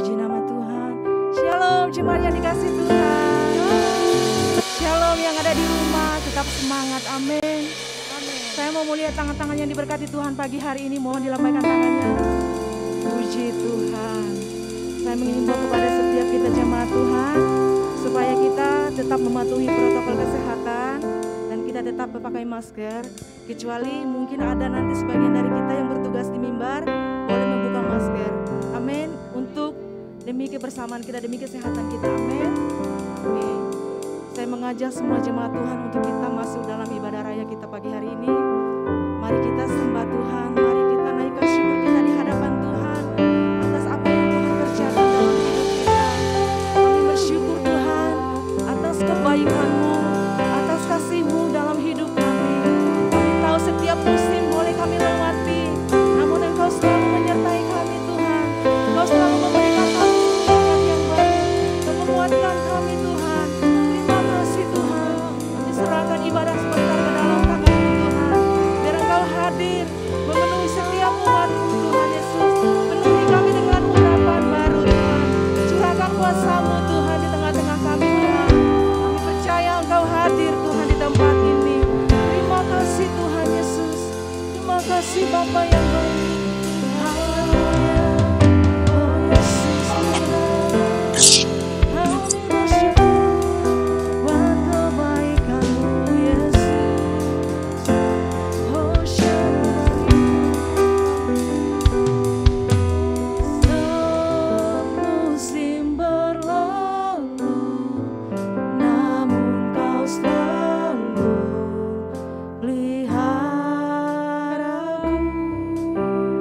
Puji nama Tuhan. Shalom jemaat yang dikasih Tuhan. Shalom yang ada di rumah, tetap semangat. Amin. Saya mau melihat tangan-tangan yang diberkati Tuhan pagi hari ini. Mohon dilambaikan tangannya. Puji Tuhan. Saya mengimbau kepada setiap kita jemaat Tuhan, supaya kita tetap mematuhi protokol kesehatan dan kita tetap memakai masker. Kecuali mungkin ada nanti sebagian dari kita yang bertugas di mimbar, boleh membuka masker. Amin. Untuk demi kebersamaan kita, demi kesehatan kita. Amin. Amin. Saya mengajak semua jemaat Tuhan untuk kita masuk dalam ibadah raya kita pagi hari ini. Mari kita sembah Tuhan, mari kita naikkan syukur kita di hadapan Tuhan atas apa yang Tuhan kerjakan dalam hidup kita. Kami bersyukur Tuhan atas kebaikan-Mu, atas kasih-Mu dalam hidup kami. Kami tahu setiap musim boleh kami lewati, namun Engkau selalu menyertai kami Tuhan. Engkau selalu memberikan kami semangat yang baru, Engkau menguatkan kami Tuhan. Terima kasih Tuhan. Kami serahkan ibadah sebentar ke dalam tangan-Mu Tuhan. Biar Engkau hadir memenuhi setiap umat-Mu Tuhan Yesus. Penuhi kami dengan urapan baru Tuhan. Curahkan kuasa-Mu Tuhan di tengah-tengah kami Tuhan. Kami percaya Engkau hadir Tuhan di tempat ini. Terima kasih Tuhan Yesus. Terima kasih Bapa yang baik. Haleluya. Oh Yesus Tuhan. Kami bersyukur buat kebaikan-Mu Yesus. Oh Shalom. Semusim berlalu, namun Kau selalu pelihara aku.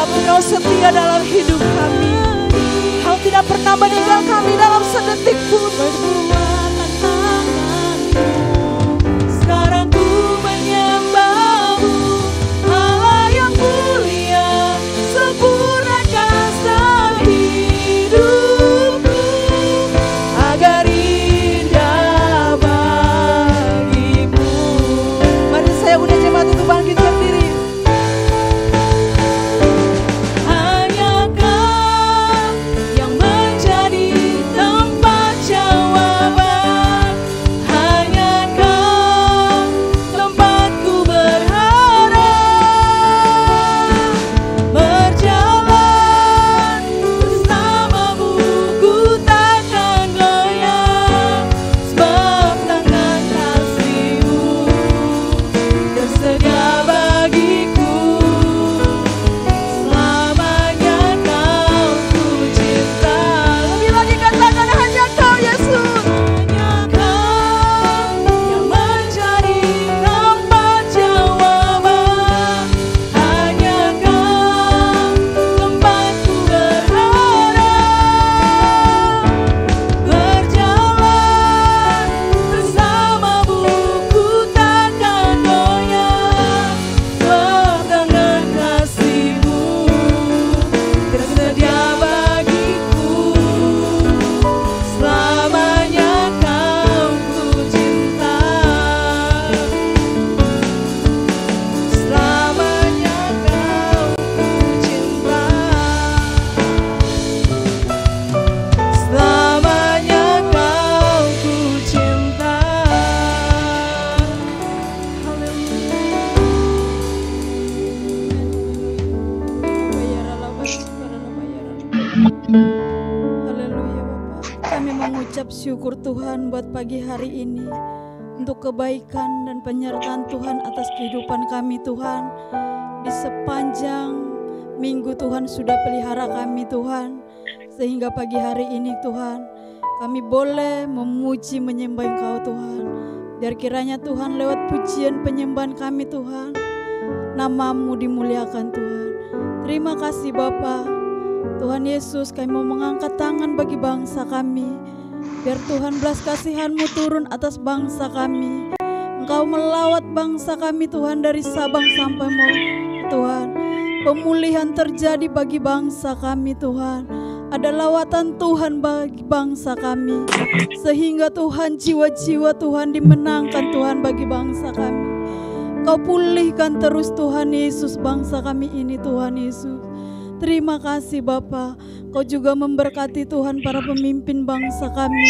sebab Engkau setia dalam hidup kami. Engkau tidak pernah meninggal kami dalam sedetik pun. Perbuatan tanganmu, sekarang ku menyembahmu, Allah yang mulia, sempurnakan setiap hidupku agar indah bagimu. Mari saya udah jemaat untuk bangkit berdiri. Hanya Kau yang menjadi tempat jawaban, hanya Kau tempatku berharap. Berjalan bersamamu ku takkan goyah, sebab tangan kasih-Mu tersedia bagiku. Selamanya Kau ku cinta. Lebih lagi katakan hanya Kau Yesus. Hanya Kau yang menjadi tempat jawaban, hanya Kau tempatku berharap. Berjalan bersamamu ku takkan goyah, sebab tangan kasih-Mu tersedia bagiku. Selamanya Kau ku cinta. Selamanya Kau ku cinta. Selamanya Kau ku cinta. Haleluya Bapak. Kami mengucap syukur Tuhan buat pagi hari ini, untuk kebaikan dan penyertaan Tuhan atas kehidupan kami Tuhan. Di sepanjang minggu Tuhan sudah pelihara kami Tuhan, sehingga pagi hari ini Tuhan kami boleh memuji menyembah Engkau Tuhan. Biar kiranya Tuhan lewat pujian penyembahan kami Tuhan, nama-Mu dimuliakan Tuhan. Terima kasih Bapa. Tuhan Yesus, kami mau mengangkat tangan bagi bangsa kami. Biar Tuhan belas kasihan-Mu turun atas bangsa kami. Engkau melawat bangsa kami Tuhan dari Sabang sampai Merauke Tuhan. Pemulihan terjadi bagi bangsa kami Tuhan. Ada lawatan Tuhan bagi bangsa kami, sehingga Tuhan jiwa-jiwa Tuhan dimenangkan Tuhan bagi bangsa kami. Kau pulihkan terus Tuhan Yesus bangsa kami ini Tuhan Yesus. Terima kasih Bapa. Kau juga memberkati Tuhan para pemimpin bangsa kami,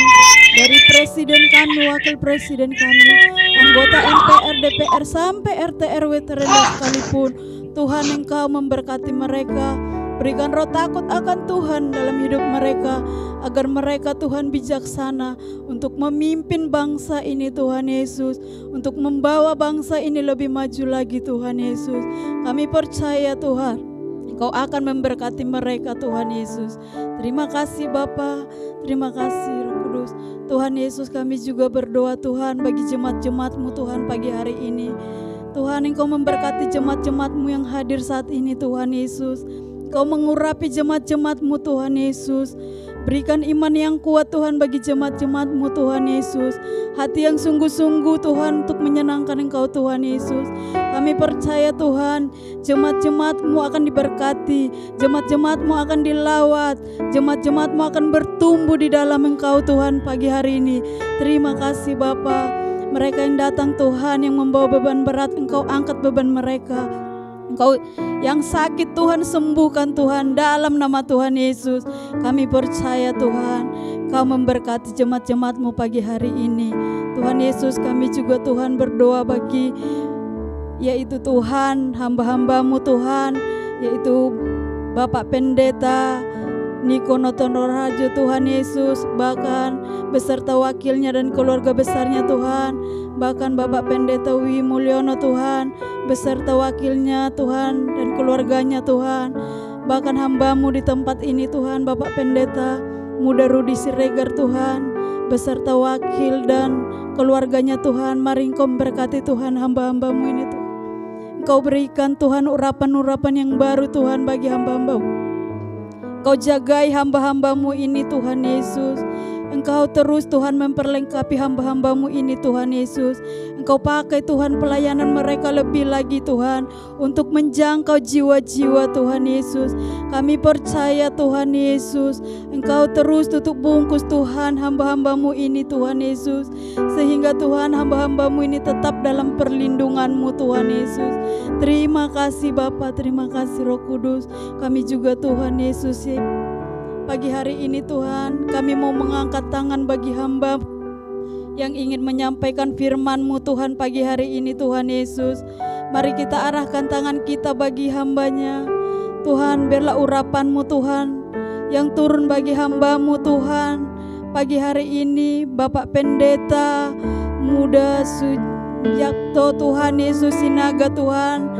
dari presiden kami, wakil presiden kami, anggota MPR, DPR sampai RT RW terendah sekalipun. Tuhan Engkau memberkati mereka. Berikan roh takut akan Tuhan dalam hidup mereka, agar mereka Tuhan bijaksana untuk memimpin bangsa ini Tuhan Yesus, untuk membawa bangsa ini lebih maju lagi Tuhan Yesus. Kami percaya Tuhan Engkau akan memberkati mereka Tuhan Yesus. Terima kasih Bapa, terima kasih Roh Kudus. Tuhan Yesus, kami juga berdoa Tuhan bagi jemaat-jemaat-Mu Tuhan pagi hari ini. Tuhan Engkau memberkati jemaat-jemaat-Mu yang hadir saat ini Tuhan Yesus. Kau mengurapi jemaat-jemaat-Mu Tuhan Yesus. Berikan iman yang kuat Tuhan bagi jemaat-jemaat-Mu Tuhan Yesus. Hati yang sungguh-sungguh Tuhan untuk menyenangkan Engkau Tuhan Yesus. Kami percaya Tuhan jemaat-jemaat-Mu akan diberkati, jemaat-jemaat-Mu akan dilawat, jemaat-jemaat-Mu akan bertumbuh di dalam Engkau Tuhan pagi hari ini. Terima kasih Bapa. Mereka yang datang Tuhan yang membawa beban berat, Engkau angkat beban mereka. Engkau yang sakit Tuhan sembuhkan Tuhan dalam nama Tuhan Yesus. Kami percaya Tuhan Kau memberkati jemaat-jemaat-Mu pagi hari ini. Tuhan Yesus, kami juga Tuhan berdoa bagi yaitu Tuhan hamba-hamba-Mu Tuhan, yaitu Bapak Pendeta Niko Notonorajo Tuhan Yesus, bahkan beserta wakilnya dan keluarga besarnya Tuhan, bahkan Bapak Pendeta Wi Mulyono Tuhan, beserta wakilnya Tuhan dan keluarganya Tuhan, bahkan hamba-Mu di tempat ini Tuhan, Bapak Pendeta Muda Rudi Siregar Tuhan, beserta wakil dan keluarganya Tuhan. Mari Engkau memberkati Tuhan hamba-hamba-Mu ini Tuhan. Engkau berikan Tuhan urapan-urapan yang baru Tuhan bagi hamba-hamba-Mu. Engkau jagai hamba-hamba-Mu ini Tuhan Yesus. Engkau terus Tuhan memperlengkapi hamba-hamba-Mu ini Tuhan Yesus. Engkau pakai Tuhan pelayanan mereka lebih lagi Tuhan, untuk menjangkau jiwa-jiwa Tuhan Yesus. Kami percaya Tuhan Yesus, Engkau terus tutup bungkus Tuhan hamba-hamba-Mu ini Tuhan Yesus, sehingga Tuhan hamba-hamba-Mu ini tetap dalam perlindungan-Mu Tuhan Yesus. Terima kasih Bapa, terima kasih Roh Kudus. Kami juga Tuhan Yesus, pagi hari ini Tuhan, kami mau mengangkat tangan bagi hamba yang ingin menyampaikan firman-Mu Tuhan pagi hari ini Tuhan Yesus. Mari kita arahkan tangan kita bagi hamba-Nya. Tuhan, biarlah urapan-Mu Tuhan yang turun bagi hamba-Mu Tuhan. Pagi hari ini Bapak Pendeta Muda Suyakto Tuhan Yesus Sinaga Tuhan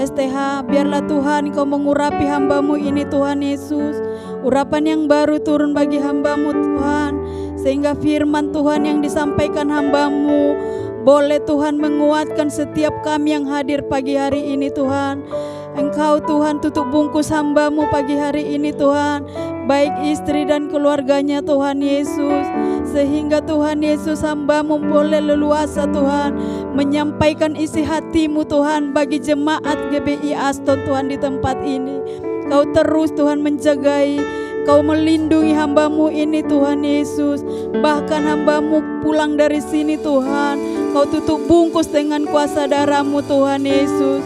STH, biarlah Tuhan Engkau mengurapi hamba-Mu ini Tuhan Yesus. Urapan yang baru turun bagi hamba-Mu Tuhan, sehingga firman Tuhan yang disampaikan hamba-Mu boleh Tuhan menguatkan setiap kami yang hadir pagi hari ini Tuhan. Engkau Tuhan tutup bungkus hamba-Mu pagi hari ini Tuhan, baik istri dan keluarganya Tuhan Yesus, sehingga Tuhan Yesus hamba-Mu boleh leluasa Tuhan menyampaikan isi hati-Mu Tuhan bagi jemaat GBI Aston Tuhan di tempat ini. Kau terus Tuhan menjagai, Kau melindungi hamba-Mu ini Tuhan Yesus. Bahkan hamba-Mu pulang dari sini Tuhan, Kau tutup bungkus dengan kuasa darah-Mu Tuhan Yesus.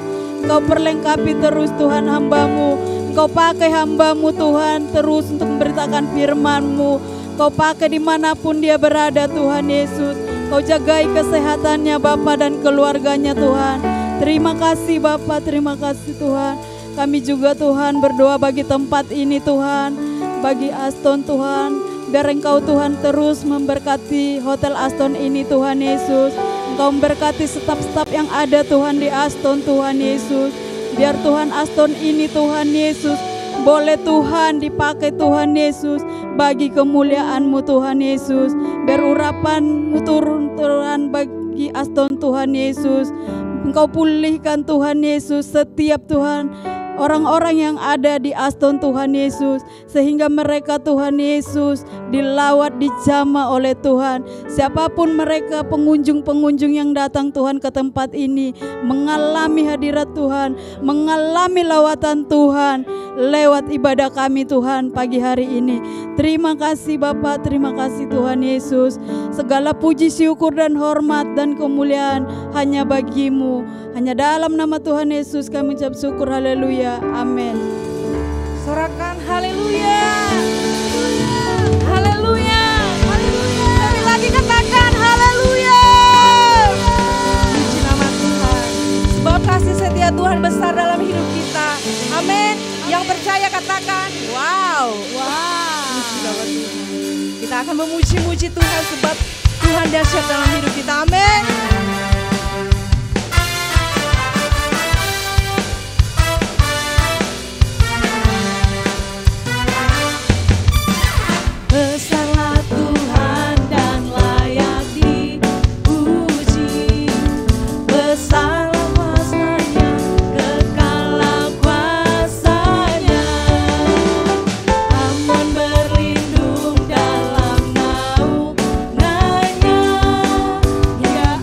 Kau perlengkapi terus Tuhan hamba-Mu. Kau pakai hamba-Mu Tuhan terus untuk memberitakan firman-Mu. Kau pakai dimanapun dia berada Tuhan Yesus. Kau jagai kesehatannya Bapa dan keluarganya Tuhan. Terima kasih Bapa, terima kasih Tuhan. Kami juga Tuhan berdoa bagi tempat ini Tuhan, bagi Aston Tuhan. Biar Engkau Tuhan terus memberkati Hotel Aston ini Tuhan Yesus. Engkau memberkati staf-staf yang ada Tuhan di Aston Tuhan Yesus. Biar Tuhan Aston ini Tuhan Yesus boleh Tuhan dipakai Tuhan Yesus bagi kemuliaan-Mu Tuhan Yesus. Biar urapan-Mu turun Tuhan bagi Aston Tuhan Yesus. Engkau pulihkan Tuhan Yesus setiap Tuhan orang-orang yang ada di Aston Tuhan Yesus, sehingga mereka Tuhan Yesus dilawat, dijamah oleh Tuhan. Siapapun mereka, pengunjung-pengunjung yang datang Tuhan ke tempat ini, mengalami hadirat Tuhan, mengalami lawatan Tuhan lewat ibadah kami Tuhan pagi hari ini. Terima kasih Bapa, terima kasih Tuhan Yesus. Segala puji, syukur dan hormat dan kemuliaan hanya bagi-Mu. Hanya dalam nama Tuhan Yesus kami ucap syukur, haleluya, amin. Sorakan haleluya, haleluya, haleluya. Sekali lagi katakan haleluya. Puji nama Tuhan. Sebab kasih setia Tuhan besar dalam hidup kita. Amin. Yang percaya katakan wow, wow. Puji nama Tuhan. Kita akan memuji-muji Tuhan sebab Tuhan dahsyat dalam hidup kita. Amin. Besarlah Tuhan dan layak dipuji. Besarlah kuasa-Nya, kekallah kuasa-Nya. Aman berlindung dalam naungan-Nya. Ya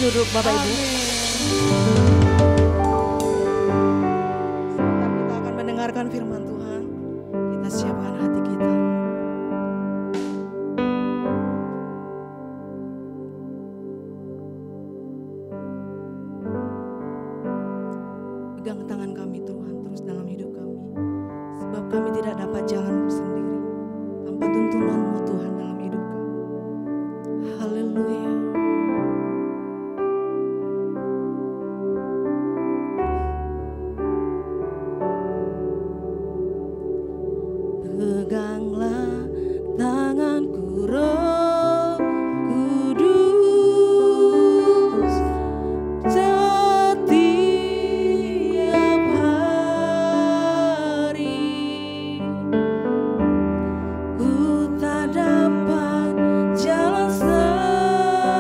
duduk Bapak Ibu. Sebentar kita akan mendengarkan firman Tuhan. Kita siapkan hati kita. Pegang tangan kami Tuhan terus dalam hidup kami. Sebab kami tidak dapat jalan sendiri tanpa tuntunan-Mu Tuhan dalam hidup kami. Haleluya. Peganglah tanganku Roh Kudus setiap hari. Ku tak dapat jalan sendiri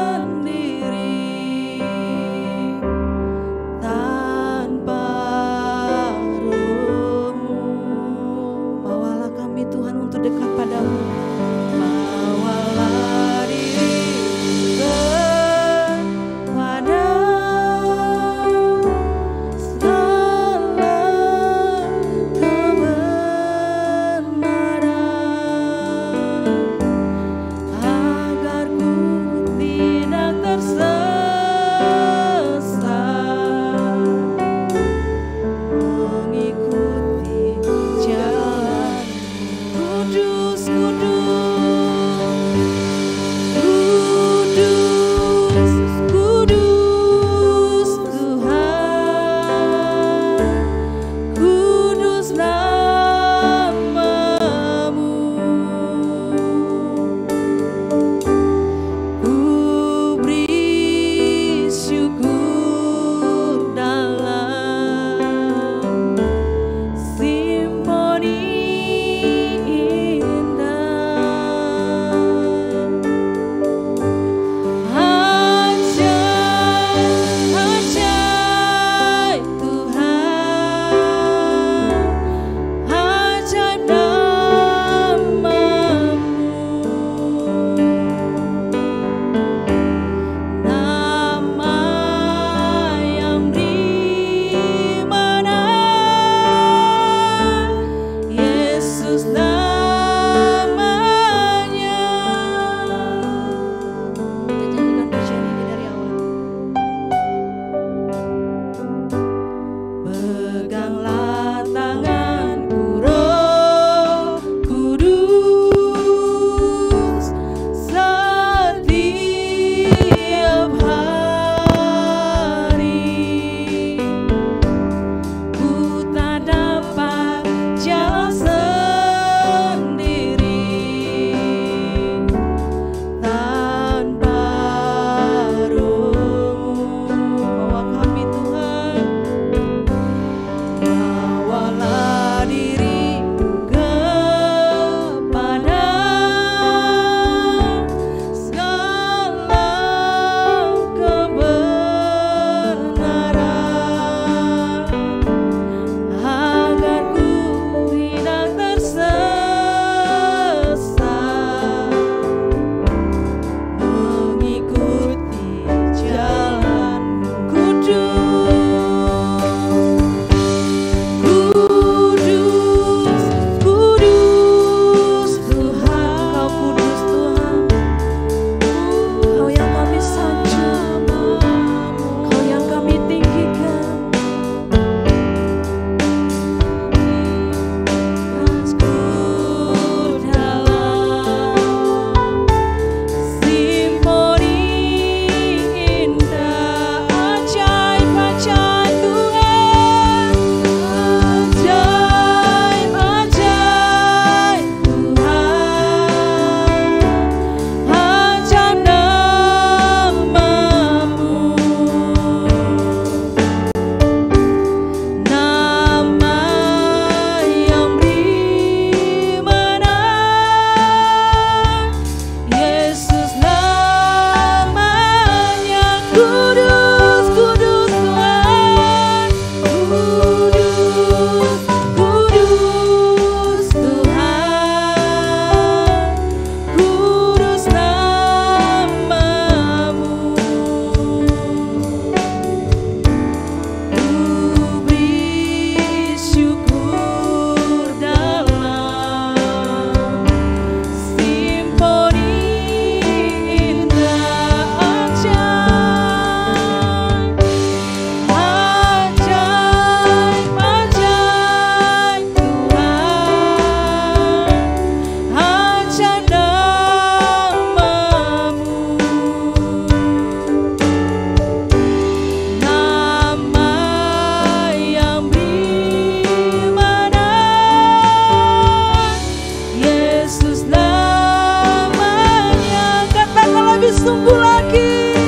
bersungguh-sungguh lagi.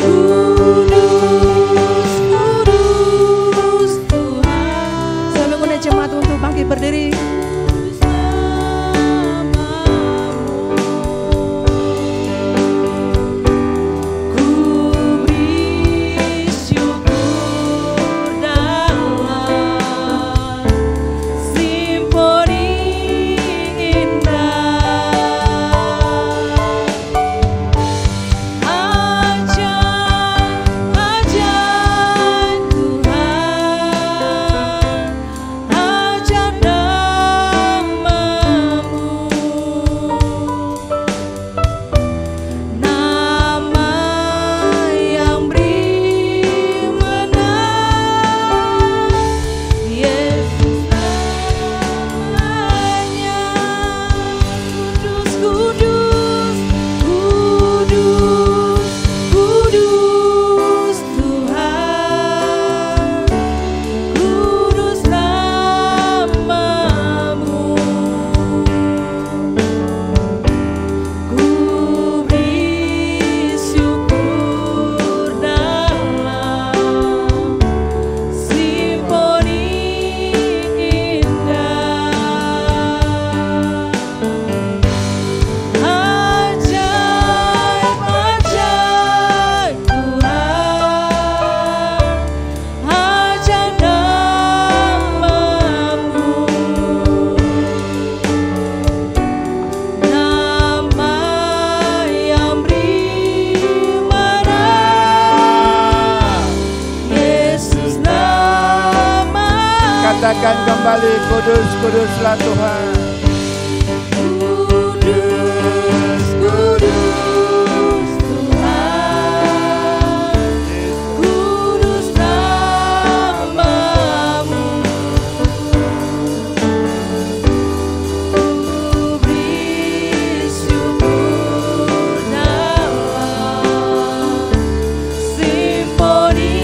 Kudus, kudus Tuhan. Saya mengundang jemaat untuk bangkit berdiri. Katakan kembali, kudus, kuduslah Tuhan. Kudus, kudus Tuhan. Kudus nama-Mu. Ku beri syukur dalam simfoni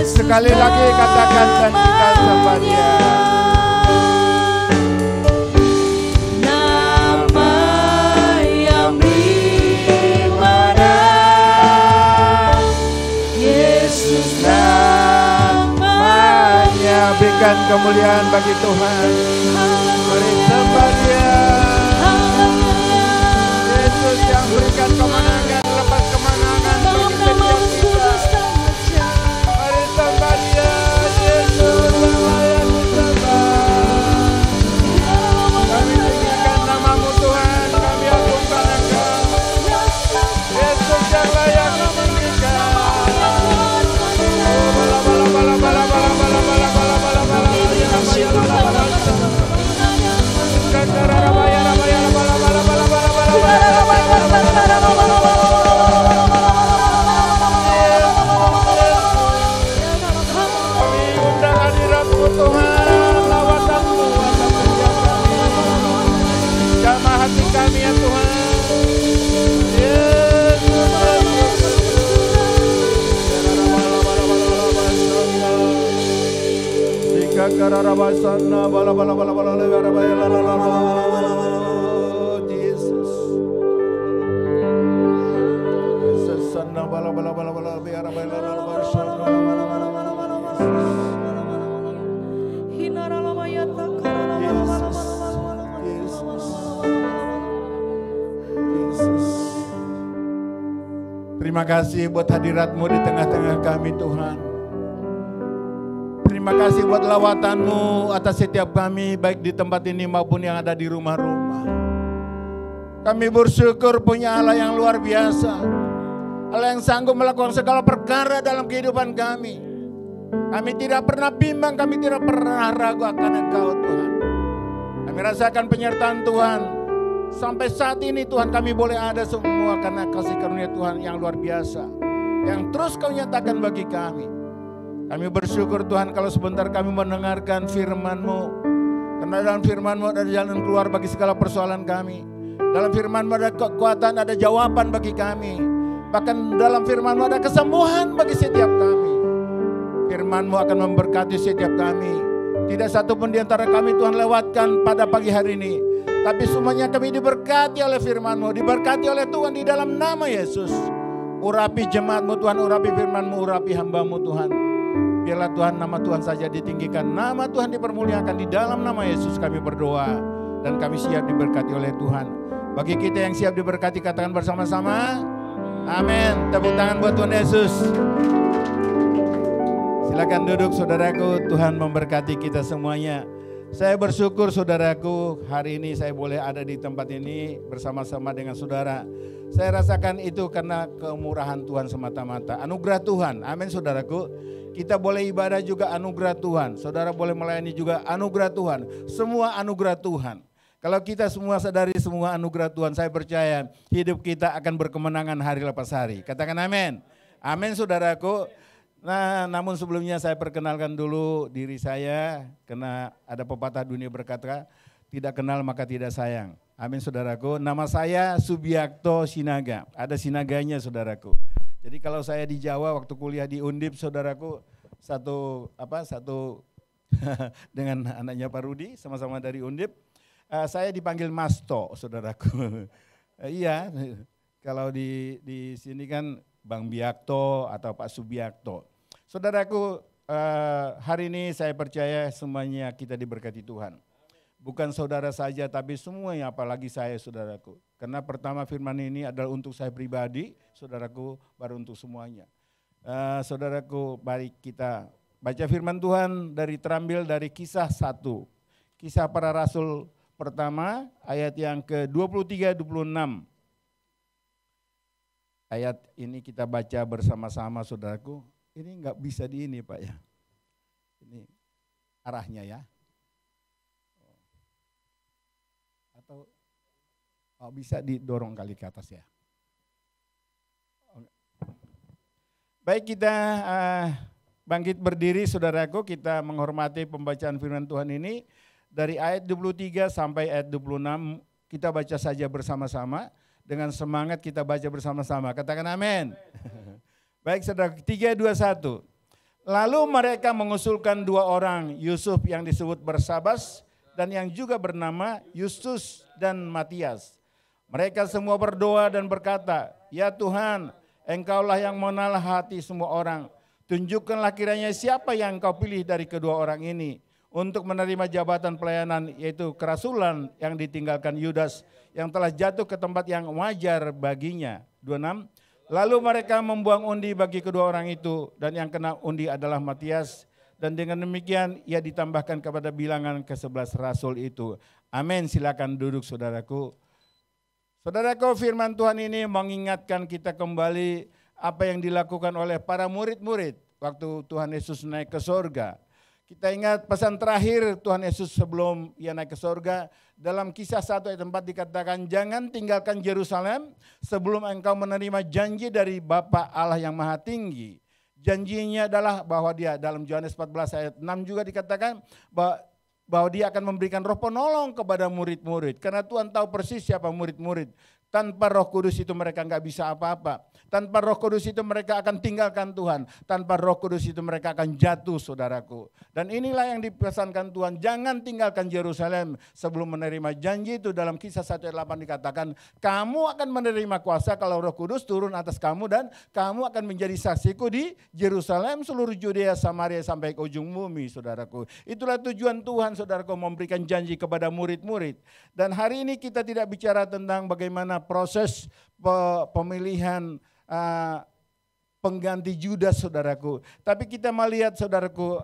Sekali lagi katakan dan kita sembah Dia. Nama yang dimana Yesus namanya. Berikan kemuliaan bagi Tuhan. Mari sembah Dia. Yesus yang berikan kemenangan, lepas kemenangan bagi setiap kita. Mari sembah Dia. Yesus yang layak disembah. Kami tinggikan nama-Mu Tuhan, kami agungkan Engkau. Yesus yang layak ditinggikan. Jamah hati kami ya Tuhan. Jesus. Terima kasih buat hadirat-Mu di tengah-tengah kami Tuhan. Terima kasih buat lawatan-Mu atas setiap kami, baik di tempat ini maupun yang ada di rumah-rumah. Kami bersyukur punya Allah yang luar biasa, Allah yang sanggup melakukan segala perkara dalam kehidupan kami. Kami tidak pernah bimbang, kami tidak pernah ragu akan Engkau Tuhan. Kami rasakan penyertaan Tuhan. Sampai saat ini Tuhan kami boleh ada semua karena kasih karunia Tuhan yang luar biasa. Yang terus Kau nyatakan bagi kami. Kami bersyukur Tuhan kalau sebentar kami mendengarkan firman-Mu. Karena dalam firman-Mu ada jalan keluar bagi segala persoalan kami. Dalam firman-Mu ada kekuatan, ada jawaban bagi kami. Bahkan dalam firman-Mu ada kesembuhan bagi setiap kami. Firman-Mu akan memberkati setiap kami. Tidak satu pun di antara kami Tuhan lewatkan pada pagi hari ini. Tapi semuanya kami diberkati oleh firman-Mu. Diberkati oleh Tuhan di dalam nama Yesus. Urapi jemaat-Mu Tuhan, urapi firman-Mu, urapi hamba-Mu Tuhan. Biarlah Tuhan nama Tuhan saja ditinggikan. Nama Tuhan dipermuliakan di dalam nama Yesus kami berdoa. Dan kami siap diberkati oleh Tuhan. Bagi kita yang siap diberkati katakan bersama-sama. Amin. Tepuk tangan buat Tuhan Yesus. Silakan duduk saudaraku, Tuhan memberkati kita semuanya. Saya bersyukur saudaraku, hari ini saya boleh ada di tempat ini bersama-sama dengan saudara. Saya rasakan itu karena kemurahan Tuhan semata-mata, anugerah Tuhan. Amin saudaraku. Kita boleh ibadah juga anugerah Tuhan. Saudara boleh melayani juga anugerah Tuhan. Semua anugerah Tuhan. Kalau kita semua sadari semua anugerah Tuhan, saya percaya hidup kita akan berkemenangan hari lepas hari. Katakan amin. Amin saudaraku. Nah, namun sebelumnya saya perkenalkan dulu diri saya, karena ada pepatah dunia berkata, tidak kenal maka tidak sayang. Amin saudaraku. Nama saya Subiakto Sinaga, ada Sinaganya saudaraku. Jadi kalau saya di Jawa waktu kuliah di Undip saudaraku, satu dengan anaknya Pak Rudi, sama-sama dari Undip. Saya dipanggil Masto, saudaraku. Iya, kalau di sini kan Bang Biakto atau Pak Subiakto. Saudaraku, hari ini saya percaya semuanya kita diberkati Tuhan. Bukan saudara saja, tapi semuanya, apalagi saya, saudaraku. Karena pertama firman ini adalah untuk saya pribadi, saudaraku, baru untuk semuanya. Saudaraku, mari kita baca firman Tuhan terambil dari Kisah 1. Kisah para Rasul pertama ayat yang ke-23-26. Ayat ini kita baca bersama-sama saudaraku. Ini enggak bisa di ini Pak ya. Ini arahnya ya. Atau bisa didorong kali ke atas ya. Baik kita bangkit berdiri saudaraku, kita menghormati pembacaan firman Tuhan ini. Dari ayat 23 sampai ayat 26 kita baca saja bersama-sama. Dengan semangat kita baca bersama-sama. Katakan amin. Baik saudara, 3, 2, 1. Lalu mereka mengusulkan 2 orang, Yusuf yang disebut Barsabas dan yang juga bernama Justus dan Matias. Mereka semua berdoa dan berkata, ya Tuhan, Engkaulah yang mengenal hati semua orang. Tunjukkanlah kiranya siapa yang Engkau pilih dari kedua orang ini untuk menerima jabatan pelayanan, yaitu kerasulan yang ditinggalkan Yudas yang telah jatuh ke tempat yang wajar baginya. 26. Lalu mereka membuang undi bagi kedua orang itu dan yang kena undi adalah Matias. Dan dengan demikian ia ditambahkan kepada bilangan ke-11 rasul itu. Amin, silakan duduk saudaraku. Saudaraku, firman Tuhan ini mengingatkan kita kembali apa yang dilakukan oleh para murid-murid waktu Tuhan Yesus naik ke surga. Kita ingat pesan terakhir Tuhan Yesus sebelum ia naik ke surga. Dalam Kisah 1 ayat 4 dikatakan, jangan tinggalkan Yerusalem sebelum engkau menerima janji dari Bapa Allah yang Maha Tinggi. Janjinya adalah bahwa dia, dalam Yohanes 14 ayat 6 juga dikatakan bahwa dia akan memberikan roh penolong kepada murid-murid. Karena Tuhan tahu persis siapa murid-murid. Tanpa Roh Kudus itu mereka nggak bisa apa-apa. Tanpa Roh Kudus itu mereka akan tinggalkan Tuhan. Tanpa Roh Kudus itu mereka akan jatuh saudaraku. Dan inilah yang dipesankan Tuhan. Jangan tinggalkan Yerusalem sebelum menerima janji itu. Dalam Kisah 1 ayat 8 dikatakan, kamu akan menerima kuasa kalau Roh Kudus turun atas kamu dan kamu akan menjadi saksiku di Yerusalem, seluruh Yudea, Samaria sampai ke ujung bumi saudaraku. Itulah tujuan Tuhan saudaraku memberikan janji kepada murid-murid. Dan hari ini kita tidak bicara tentang bagaimana proses pemilihan pengganti Judas saudaraku. Tapi kita melihat saudaraku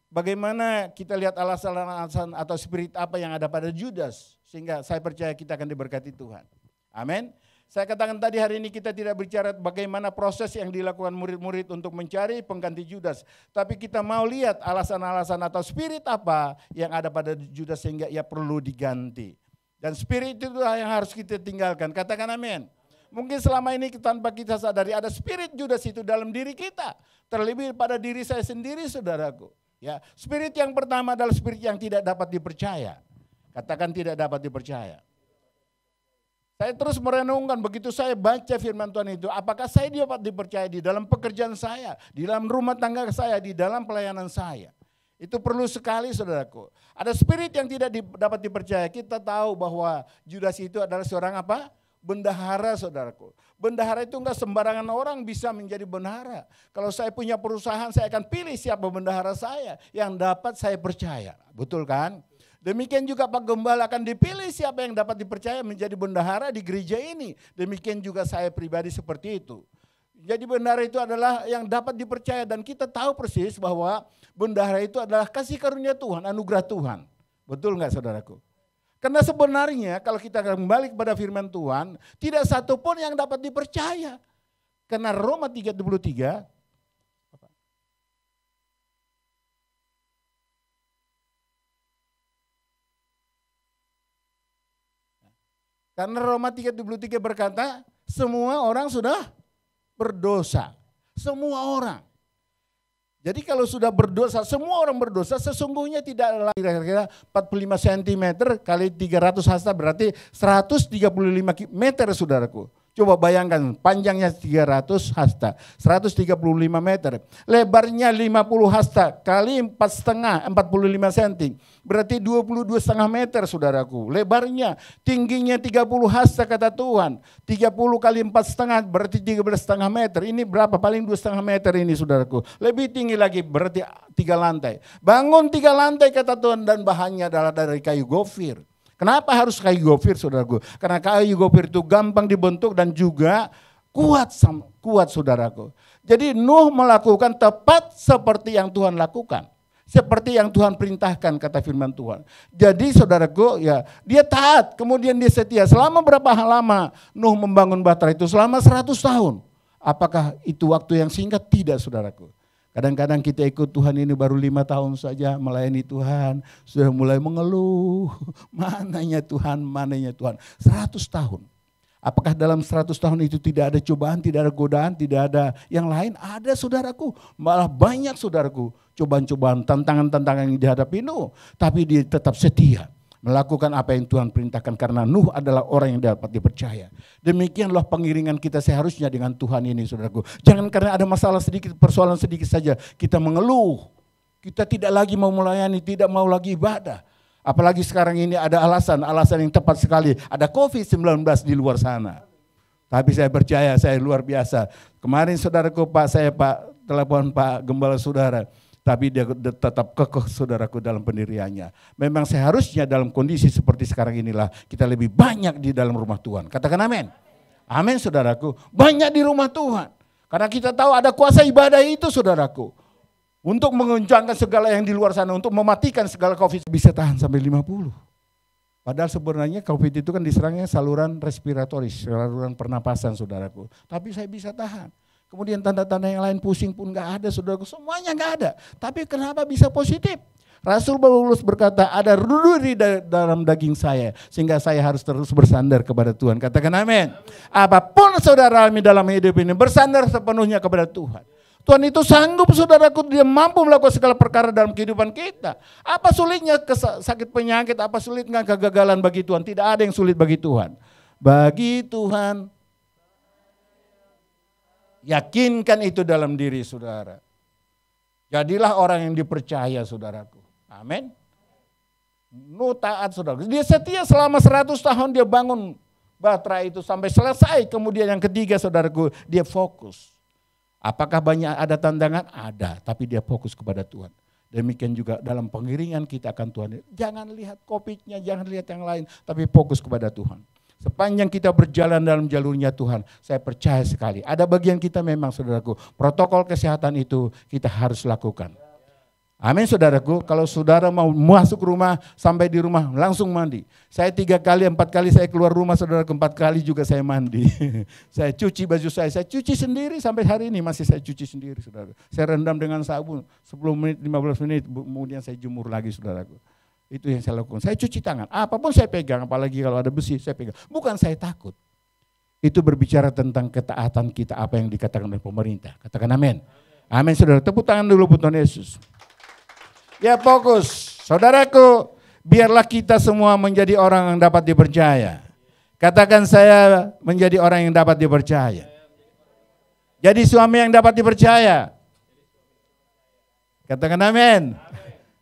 bagaimana kita lihat alasan-alasan atau spirit apa yang ada pada Judas. Sehingga saya percaya kita akan diberkati Tuhan. Amin. Saya katakan tadi hari ini kita tidak bicara bagaimana proses yang dilakukan murid-murid untuk mencari pengganti Judas. Tapi kita mau lihat alasan-alasan atau spirit apa yang ada pada Judas sehingga ia perlu diganti. Dan spirit itu yang harus kita tinggalkan. Katakan amin. Mungkin selama ini tanpa kita sadari ada spirit Judas itu dalam diri kita. Terlebih pada diri saya sendiri saudaraku. Ya, spirit yang pertama adalah spirit yang tidak dapat dipercaya. Katakan tidak dapat dipercaya. Saya terus merenungkan begitu saya baca firman Tuhan itu, apakah saya dapat dipercaya di dalam pekerjaan saya, di dalam rumah tangga saya, di dalam pelayanan saya. Itu perlu sekali saudaraku. Ada spirit yang tidak dapat dipercaya. Kita tahu bahwa Judas itu adalah seorang apa? Bendahara saudaraku. Bendahara itu enggak sembarangan orang bisa menjadi bendahara. Kalau saya punya perusahaan saya akan pilih siapa bendahara saya yang dapat saya percaya. Betul kan? Demikian juga Pak Gembala akan dipilih siapa yang dapat dipercaya menjadi bendahara di gereja ini. Demikian juga saya pribadi seperti itu. Jadi bendahara itu adalah yang dapat dipercaya dan kita tahu persis bahwa bendahara itu adalah kasih karunia Tuhan, anugerah Tuhan. Betul enggak saudaraku? Karena sebenarnya kalau kita kembali kepada firman Tuhan, tidak satu pun yang dapat dipercaya. Karena Roma 3:23, karena Roma 3:23 berkata, semua orang sudah berdosa. Semua orang. Jadi kalau sudah berdosa, semua orang berdosa sesungguhnya tidak kira-kira 45 cm kali 300 hasta berarti 135 meter saudaraku. Coba bayangkan panjangnya 300 hasta, 135 meter. Lebarnya 50 hasta kali 4,5, 45 cm. Berarti 22,5 meter saudaraku. Lebarnya, tingginya 30 hasta kata Tuhan. 30 kali 4,5 berarti 13,5 meter. Ini berapa? Paling 2,5 meter ini saudaraku. Lebih tinggi lagi berarti 3 lantai. Bangun 3 lantai kata Tuhan dan bahannya adalah dari kayu gofir. Kenapa harus kayu gofir saudaraku? Karena kayu gofir itu gampang dibentuk dan juga kuat saudaraku. Jadi Nuh melakukan tepat seperti yang Tuhan lakukan. Seperti yang Tuhan perintahkan kata firman Tuhan. Jadi saudaraku ya dia taat kemudian dia setia. Selama berapa lama Nuh membangun bahtera itu? Selama 100 tahun. Apakah itu waktu yang singkat? Tidak saudaraku. Kadang-kadang kita ikut Tuhan ini baru 5 tahun saja melayani Tuhan. Sudah mulai mengeluh. Mananya Tuhan, mananya Tuhan. 100 tahun. Apakah dalam 100 tahun itu tidak ada cobaan, tidak ada godaan, tidak ada yang lain? Ada saudaraku. Malah banyak saudaraku. Cobaan-cobaan, tantangan-tantangan yang dihadapi Nuh. Tapi dia tetap setia. Melakukan apa yang Tuhan perintahkan karena Nuh adalah orang yang dapat dipercaya. Demikianlah pengiringan kita seharusnya dengan Tuhan ini saudaraku. Jangan karena ada masalah sedikit, persoalan sedikit saja kita mengeluh. Kita tidak lagi mau melayani, tidak mau lagi ibadah. Apalagi sekarang ini ada alasan yang tepat sekali. Ada COVID-19 di luar sana. Tapi saya percaya saya luar biasa. Kemarin saudaraku saya telepon Pak Gembala saudara. Tapi dia tetap kekeh saudaraku dalam pendiriannya. Memang seharusnya dalam kondisi seperti sekarang inilah kita lebih banyak di dalam rumah Tuhan. Katakan amin. Amin saudaraku. Banyak di rumah Tuhan. Karena kita tahu ada kuasa ibadah itu saudaraku. Untuk menguncangkan segala yang di luar sana. Untuk mematikan segala COVID. Bisa tahan sampai 50. Padahal sebenarnya COVID itu kan diserangnya saluran respiratoris. Saluran pernapasan saudaraku. Tapi saya bisa tahan. Kemudian tanda-tanda yang lain pusing pun gak ada saudaraku, semuanya gak ada. Tapi kenapa bisa positif? Rasul Paulus berkata ada duri dalam daging saya. Sehingga saya harus terus bersandar kepada Tuhan. Katakan amin. Apapun saudara alami dalam hidup ini bersandar sepenuhnya kepada Tuhan. Tuhan itu sanggup saudaraku, dia mampu melakukan segala perkara dalam kehidupan kita. Apa sulitnya sakit penyakit, apa sulitnya kegagalan bagi Tuhan? Tidak ada yang sulit bagi Tuhan. Bagi Tuhan. Yakinkan itu dalam diri saudara. Jadilah orang yang dipercaya saudaraku. Amin. Nuh taat saudaraku. Dia setia selama 100 tahun dia bangun bahtera itu sampai selesai. Kemudian yang ketiga saudaraku dia fokus. Apakah banyak ada tantangan? Ada. Tapi dia fokus kepada Tuhan. Demikian juga dalam pengiringan kita akan Tuhan. Jangan lihat COVID-nya, jangan lihat yang lain. Tapi fokus kepada Tuhan. Sepanjang kita berjalan dalam jalurnya Tuhan, saya percaya sekali. Ada bagian kita memang saudaraku, protokol kesehatan itu kita harus lakukan. Amin saudaraku, kalau saudara mau masuk rumah, sampai di rumah langsung mandi. Saya 3 kali, 4 kali saya keluar rumah saudaraku, 4 kali juga saya mandi. Saya cuci baju saya cuci sendiri sampai hari ini masih saya cuci sendiri saudara. Saya rendam dengan sabun 10 menit, 15 menit, kemudian saya jemur lagi saudaraku. Itu yang saya lakukan, saya cuci tangan, apapun saya pegang, apalagi kalau ada besi saya pegang. Bukan saya takut, itu berbicara tentang ketaatan kita apa yang dikatakan oleh pemerintah. Katakan amin. Amin saudara, tepuk tangan dulu buat Tuhan Yesus. Ya fokus, saudaraku, biarlah kita semua menjadi orang yang dapat dipercaya. Katakan saya menjadi orang yang dapat dipercaya. Jadi suami yang dapat dipercaya. Katakan amin.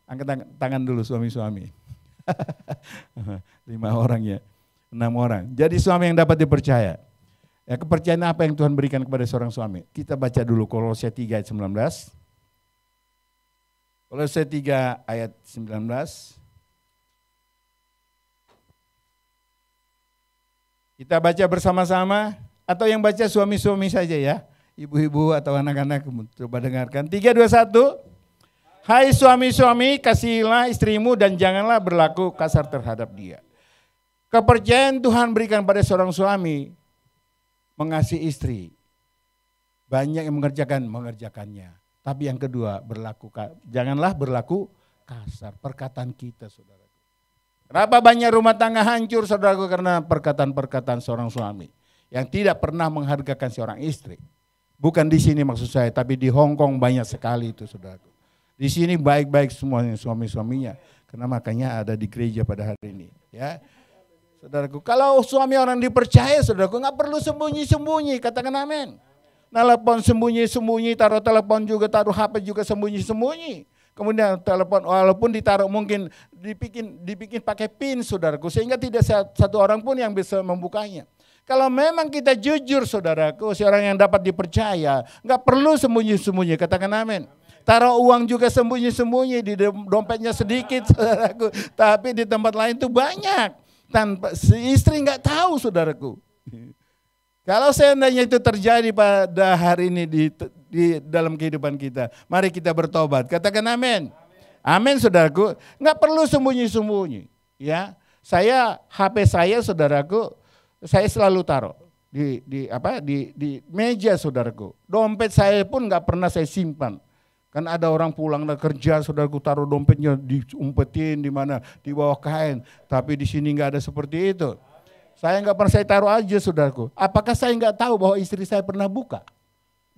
Angkat tangan dulu suami-suami. 5 orang ya, 6 orang. Jadi suami yang dapat dipercaya. Ya, kepercayaan apa yang Tuhan berikan kepada seorang suami? Kita baca dulu Kolose 3 ayat 19. Kolose 3 ayat 19. Kita baca bersama-sama atau yang baca suami-suami saja ya. Ibu-ibu atau anak-anak coba dengarkan. 3, 2, 1. Hai suami-suami, kasihilah istrimu dan janganlah berlaku kasar terhadap dia. Kepercayaan Tuhan berikan pada seorang suami mengasihi istri. Banyak yang mengerjakannya. Tapi yang kedua, janganlah berlaku kasar. Perkataan kita saudara. Kenapa banyak rumah tangga hancur saudaraku? Karena perkataan-perkataan seorang suami yang tidak pernah menghargakan seorang istri. Bukan di sini maksud saya, tapi di Hong Kong banyak sekali itu saudaraku. Di sini baik-baik semuanya suami-suaminya. Karena makanya ada di gereja pada hari ini. Ya, saudaraku, kalau suami orang dipercaya saudaraku nggak perlu sembunyi-sembunyi. Katakan amin. Telepon sembunyi-sembunyi, taruh telepon juga, taruh HP juga sembunyi-sembunyi. Kemudian telepon walaupun ditaruh mungkin dibikin pakai pin saudaraku. Sehingga tidak satu orang pun yang bisa membukanya. Kalau memang kita jujur saudaraku, seorang yang dapat dipercaya, nggak perlu sembunyi-sembunyi. Katakan amin. Taruh uang juga sembunyi-sembunyi, di dompetnya sedikit saudaraku, tapi di tempat lain itu banyak. Tanpa si istri nggak tahu saudaraku. Kalau seandainya itu terjadi pada hari ini di dalam kehidupan kita, mari kita bertobat. Katakan amin. Amin saudaraku. Nggak perlu sembunyi-sembunyi. Ya, HP saya saudaraku, saya selalu taruh di meja saudaraku. Dompet saya pun nggak pernah saya simpan. Kan ada orang pulang dari kerja, saudaraku taruh dompetnya diumpetin di mana, di bawah kain. Tapi di sini nggak ada seperti itu. Saya nggak pernah saya taruh aja saudaraku. Apakah saya nggak tahu bahwa istri saya pernah buka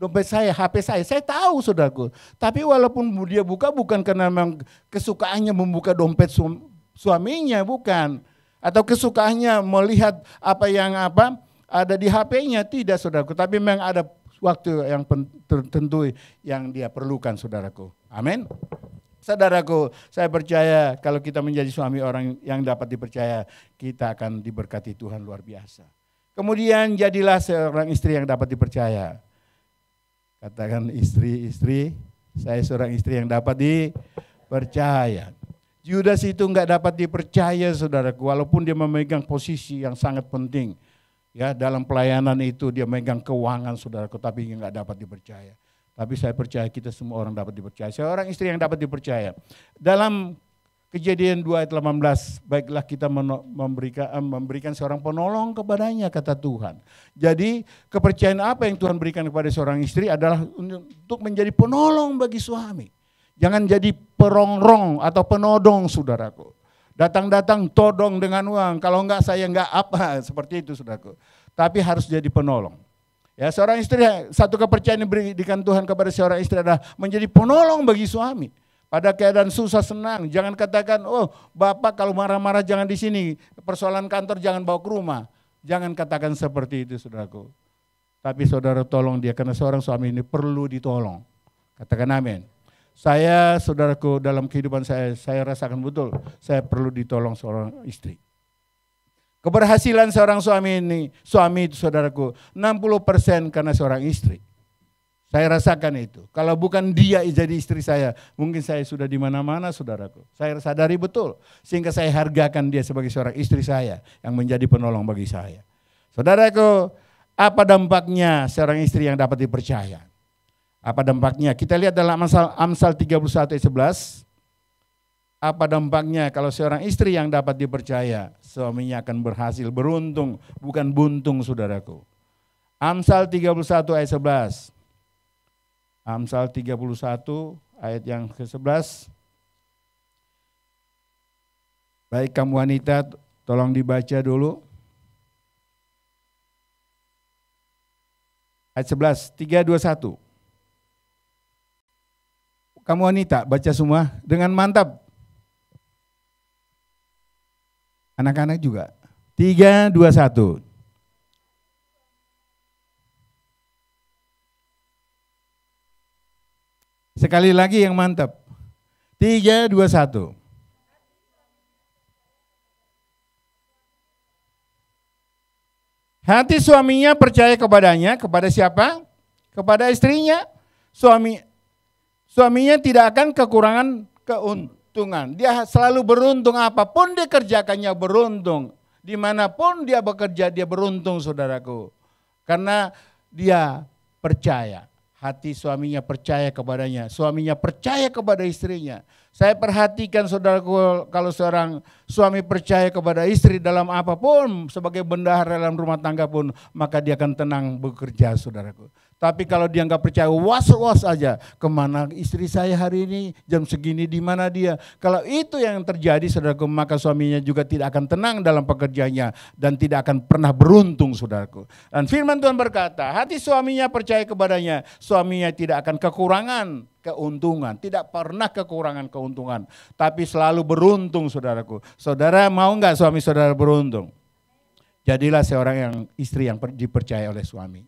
dompet saya, HP saya tahu saudaraku. Tapi walaupun dia buka bukan karena memang kesukaannya membuka dompet suaminya, bukan. Atau kesukaannya melihat apa ada di HP-nya, tidak saudaraku. Tapi memang ada waktu yang tertentu yang dia perlukan saudaraku. Amin. Saudaraku, saya percaya kalau kita menjadi suami orang yang dapat dipercaya, kita akan diberkati Tuhan luar biasa. Kemudian jadilah seorang istri yang dapat dipercaya. Katakan istri, saya seorang istri yang dapat dipercaya. Judas itu enggak dapat dipercaya saudaraku, walaupun dia memegang posisi yang sangat penting. Ya, dalam pelayanan itu dia megang keuangan saudaraku, tapi enggak dapat dipercaya. Tapi saya percaya kita semua orang dapat dipercaya. Seorang istri yang dapat dipercaya. Dalam Kejadian 2 ayat 18, baiklah kita memberikan seorang penolong kepadanya, kata Tuhan. Jadi kepercayaan apa yang Tuhan berikan kepada seorang istri adalah untuk menjadi penolong bagi suami. Jangan jadi perongrong atau penodong saudaraku. Datang-datang todong dengan uang, kalau enggak saya enggak apa, seperti itu saudaraku. Tapi harus jadi penolong. Ya, seorang istri, satu kepercayaan yang diberikan Tuhan kepada seorang istri adalah menjadi penolong bagi suami. Pada keadaan susah senang, jangan katakan, oh bapak kalau marah-marah jangan di sini, persoalan kantor jangan bawa ke rumah. Jangan katakan seperti itu saudaraku. Tapi saudara tolong dia, karena seorang suami ini perlu ditolong. Katakan amin. Saya saudaraku dalam kehidupan saya rasakan betul, saya perlu ditolong seorang istri. Keberhasilan seorang suami itu saudaraku 60% karena seorang istri. Saya rasakan itu. Kalau bukan dia jadi istri saya, mungkin saya sudah di mana-mana saudaraku. Saya sadari betul, sehingga saya hargakan dia sebagai seorang istri saya yang menjadi penolong bagi saya. Saudaraku, apa dampaknya seorang istri yang dapat dipercaya? Apa dampaknya? Kita lihat dalam Amsal 31 ayat 11. Apa dampaknya kalau seorang istri yang dapat dipercaya, suaminya akan berhasil, beruntung, bukan buntung saudaraku. Amsal 31 ayat 11. Amsal 31 ayat yang ke-11. Baik kamu wanita, tolong dibaca dulu. Ayat 11, 3, 2, 1. Kamu wanita, baca semua dengan mantap. Anak-anak juga. 3, 2, 1. Sekali lagi yang mantap. 3, 2, 1. Hati suaminya percaya kepadanya, kepada siapa? Kepada istrinya. Suaminya tidak akan kekurangan keuntungan. Dia selalu beruntung, apapun dia kerjakannya beruntung. Dimanapun dia bekerja dia beruntung saudaraku. Karena dia percaya. Hati suaminya percaya kepadanya. Suaminya percaya kepada istrinya. Saya perhatikan saudaraku, kalau seorang suami percaya kepada istri dalam apapun, sebagai bendahara dalam rumah tangga pun, maka dia akan tenang bekerja saudaraku. Tapi kalau dia nggak percaya, was-was aja, kemana istri saya hari ini, jam segini, di mana dia. Kalau itu yang terjadi saudaraku, maka suaminya juga tidak akan tenang dalam pekerjaannya dan tidak akan pernah beruntung saudaraku. Dan firman Tuhan berkata, hati suaminya percaya kepadanya, suaminya tidak akan kekurangan keuntungan, tidak pernah kekurangan keuntungan, tapi selalu beruntung saudaraku. Saudara mau nggak suami saudara beruntung? Jadilah seorang yang istri yang dipercaya oleh suami.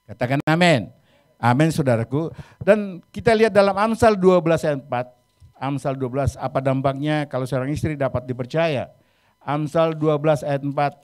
Katakan amin. Amin saudaraku. Dan kita lihat dalam Amsal 12 ayat 4. Amsal 12 apa dampaknya kalau seorang istri dapat dipercaya. Amsal 12 ayat 4.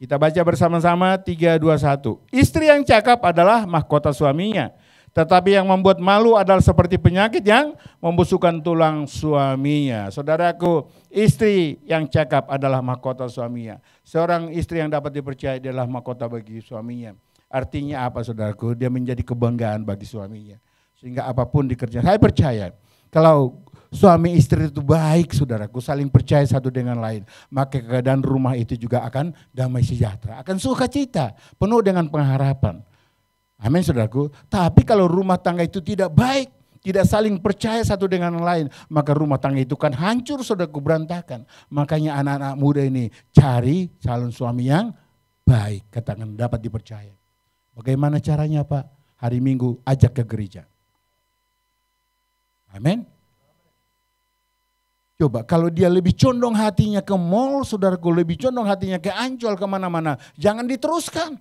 Kita baca bersama-sama 3, 2, 1. Istri yang cakap adalah mahkota suaminya. Tetapi yang membuat malu adalah seperti penyakit yang membusukkan tulang suaminya. Saudaraku, istri yang cakap adalah mahkota suaminya. Seorang istri yang dapat dipercaya adalah mahkota bagi suaminya. Artinya apa saudaraku? Dia menjadi kebanggaan bagi suaminya. Sehingga apapun dikerjakan. Saya percaya kalau suami istri itu baik saudaraku, saling percaya satu dengan lain, maka keadaan rumah itu juga akan damai sejahtera, akan sukacita, penuh dengan pengharapan. Amin saudaraku. Tapi kalau rumah tangga itu tidak baik, tidak saling percaya satu dengan yang lain, maka rumah tangga itu kan hancur saudaraku, berantakan. Makanya anak-anak muda ini cari calon suami yang baik, katakan dapat dipercaya. Bagaimana caranya Pak? Hari Minggu ajak ke gereja. Amin. Coba kalau dia lebih condong hatinya ke mall saudaraku, lebih condong hatinya ke Ancol kemana-mana, jangan diteruskan.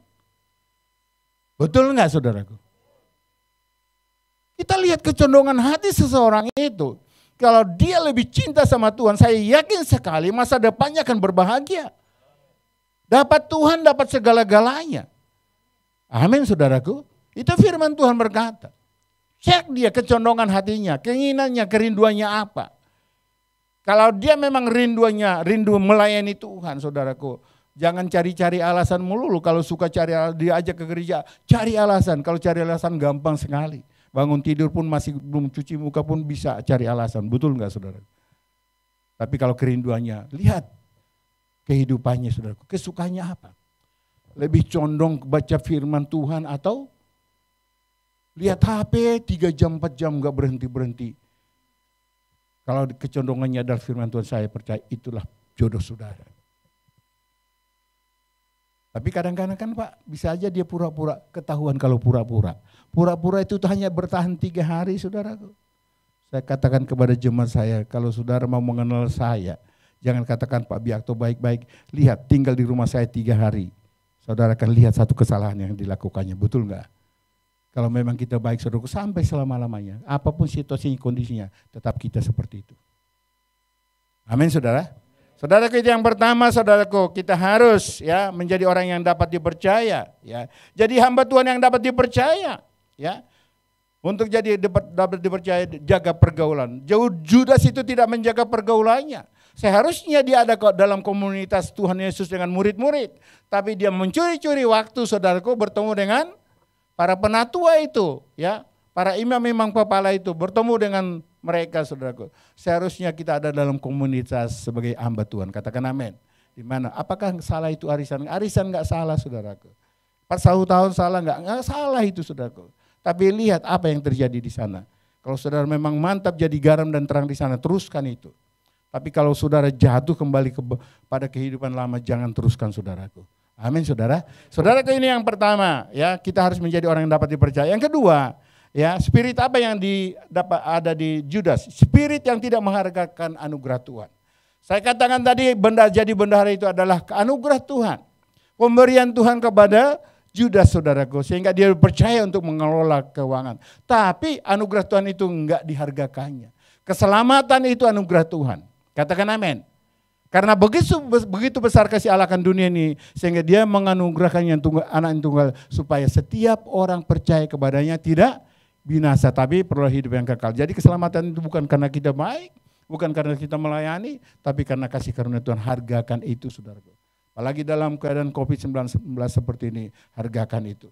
Betul enggak saudaraku? Kita lihat kecondongan hati seseorang itu. Kalau dia lebih cinta sama Tuhan, saya yakin sekali masa depannya akan berbahagia. Dapat Tuhan, dapat segala-galanya. Amin saudaraku. Itu firman Tuhan berkata. Cek dia kecondongan hatinya, keinginannya, kerinduannya apa. Kalau dia memang rindu melayani Tuhan saudaraku. Jangan cari-cari alasan melulu. Kalau suka cari dia ajak ke gereja, cari alasan. Kalau cari alasan gampang sekali. Bangun tidur pun masih belum cuci muka pun bisa cari alasan. Betul enggak saudara? Tapi kalau kerinduannya, lihat kehidupannya saudara. Kesukaannya apa? Lebih condong baca firman Tuhan atau lihat HP 3 jam 4 jam enggak berhenti-berhenti. Kalau kecondongannya adalah firman Tuhan, saya percaya itulah jodoh saudara. Tapi kadang-kadang kan Pak, bisa aja dia pura-pura, ketahuan kalau pura-pura. Pura-pura itu hanya bertahan 3 hari saudaraku. Saya katakan kepada jemaat saya, kalau saudara mau mengenal saya, jangan katakan Pak Biakto baik-baik. Lihat, tinggal di rumah saya 3 hari. Saudara akan lihat satu kesalahan yang dilakukannya, betul enggak? Kalau memang kita baik saudaraku, sampai selama-lamanya. Apapun situasinya, kondisinya, tetap kita seperti itu. Amin saudara. Saudaraku itu yang pertama saudaraku, kita harus ya menjadi orang yang dapat dipercaya ya. Jadi hamba Tuhan yang dapat dipercaya ya. Untuk jadi dapat dipercaya jaga pergaulan. Judas itu tidak menjaga pergaulannya. Seharusnya dia ada dalam komunitas Tuhan Yesus dengan murid-murid, tapi dia mencuri-curi waktu saudaraku bertemu dengan para penatua itu, ya, para imam kepala itu bertemu dengan mereka, saudaraku. Seharusnya kita ada dalam komunitas sebagai hamba Tuhan. Katakan amin. Di mana? Apakah salah itu arisan? Arisan nggak salah, saudaraku. Pas 1 tahun salah nggak salah itu, saudaraku. Tapi lihat apa yang terjadi di sana. Kalau saudara memang mantap jadi garam dan terang di sana, teruskan itu. Tapi kalau saudara jatuh kembali pada kehidupan lama, jangan teruskan, saudaraku. Amin, saudara. Saudaraku, ini yang pertama, ya, kita harus menjadi orang yang dapat dipercaya. Yang kedua, ya, spirit apa yang ada di Judas? Spirit yang tidak menghargakan anugerah Tuhan. Saya katakan tadi jadi bendahara itu adalah anugerah Tuhan. Pemberian Tuhan kepada Judas, saudaraku, sehingga dia percaya untuk mengelola keuangan. Tapi anugerah Tuhan itu enggak dihargakannya. Keselamatan itu anugerah Tuhan. Katakan amin. Karena begitu besar kasih Allah akan dunia ini, sehingga dia menganugerahkan anak yang tunggal supaya setiap orang percaya kepadanya tidak binasa, tapi peroleh hidup yang kekal. Jadi keselamatan itu bukan karena kita baik, bukan karena kita melayani, tapi karena kasih karunia Tuhan. Hargakan itu, saudaraku. Apalagi dalam keadaan COVID-19 seperti ini, hargakan itu.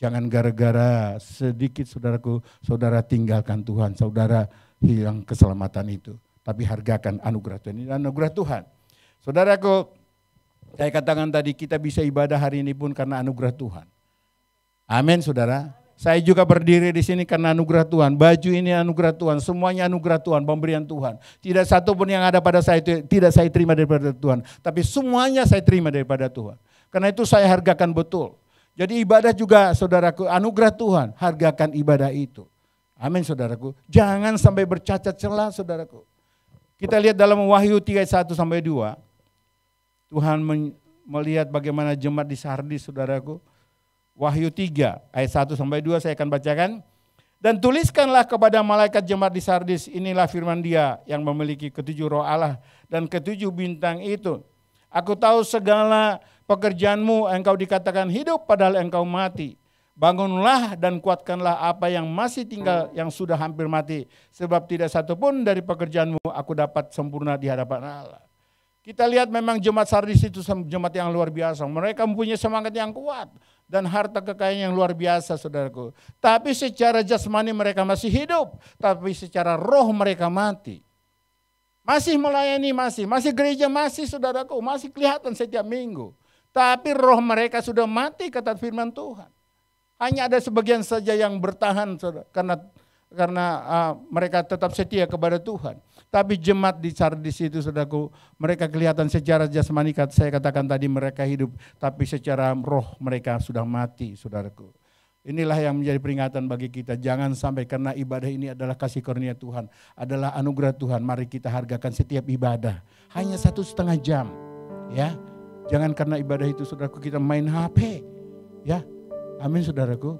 Jangan gara-gara sedikit, saudaraku, saudara tinggalkan Tuhan, saudara hilang keselamatan itu. Tapi hargakan anugerah Tuhan. Ini anugerah Tuhan. Saudaraku, saya katakan tadi kita bisa ibadah hari ini pun karena anugerah Tuhan. Amin, saudara. Saya juga berdiri di sini karena anugerah Tuhan. Baju ini anugerah Tuhan, semuanya anugerah Tuhan, pemberian Tuhan. Tidak satu pun yang ada pada saya itu tidak saya terima daripada Tuhan. Tapi semuanya saya terima daripada Tuhan. Karena itu saya hargakan betul. Jadi ibadah juga, saudaraku, anugerah Tuhan. Hargakan ibadah itu. Amin, saudaraku. Jangan sampai bercacat celah, saudaraku. Kita lihat dalam Wahyu 3:1-2. Tuhan melihat bagaimana jemaat di Sardis, saudaraku. Wahyu 3 ayat 1-2 saya akan bacakan. Dan tuliskanlah kepada malaikat jemaat di Sardis, inilah firman Dia yang memiliki 7 roh Allah dan 7 bintang itu. Aku tahu segala pekerjaanmu, engkau dikatakan hidup padahal engkau mati. Bangunlah dan kuatkanlah apa yang masih tinggal yang sudah hampir mati. Sebab tidak satu pun dari pekerjaanmu aku dapat sempurna di hadapan Allah. Kita lihat memang jemaat Sardis itu jemaat yang luar biasa. Mereka mempunyai semangat yang kuat dan harta kekayaan yang luar biasa, saudaraku. Tapi secara jasmani mereka masih hidup, tapi secara roh mereka mati. Masih melayani, masih gereja, masih, saudaraku, masih kelihatan setiap minggu. Tapi roh mereka sudah mati, kata firman Tuhan. Hanya ada sebagian saja yang bertahan, saudara, karena mereka tetap setia kepada Tuhan. Tapi jemaat di Sardis itu, saudaraku, mereka kelihatan secara jasmani, saya katakan tadi mereka hidup, tapi secara roh mereka sudah mati, saudaraku. Inilah yang menjadi peringatan bagi kita. Jangan sampai, karena ibadah ini adalah kasih karunia Tuhan, adalah anugerah Tuhan. Mari kita hargakan setiap ibadah. Hanya 1,5 jam, ya. Jangan karena ibadah itu, saudaraku, kita main HP, ya. Amin, saudaraku.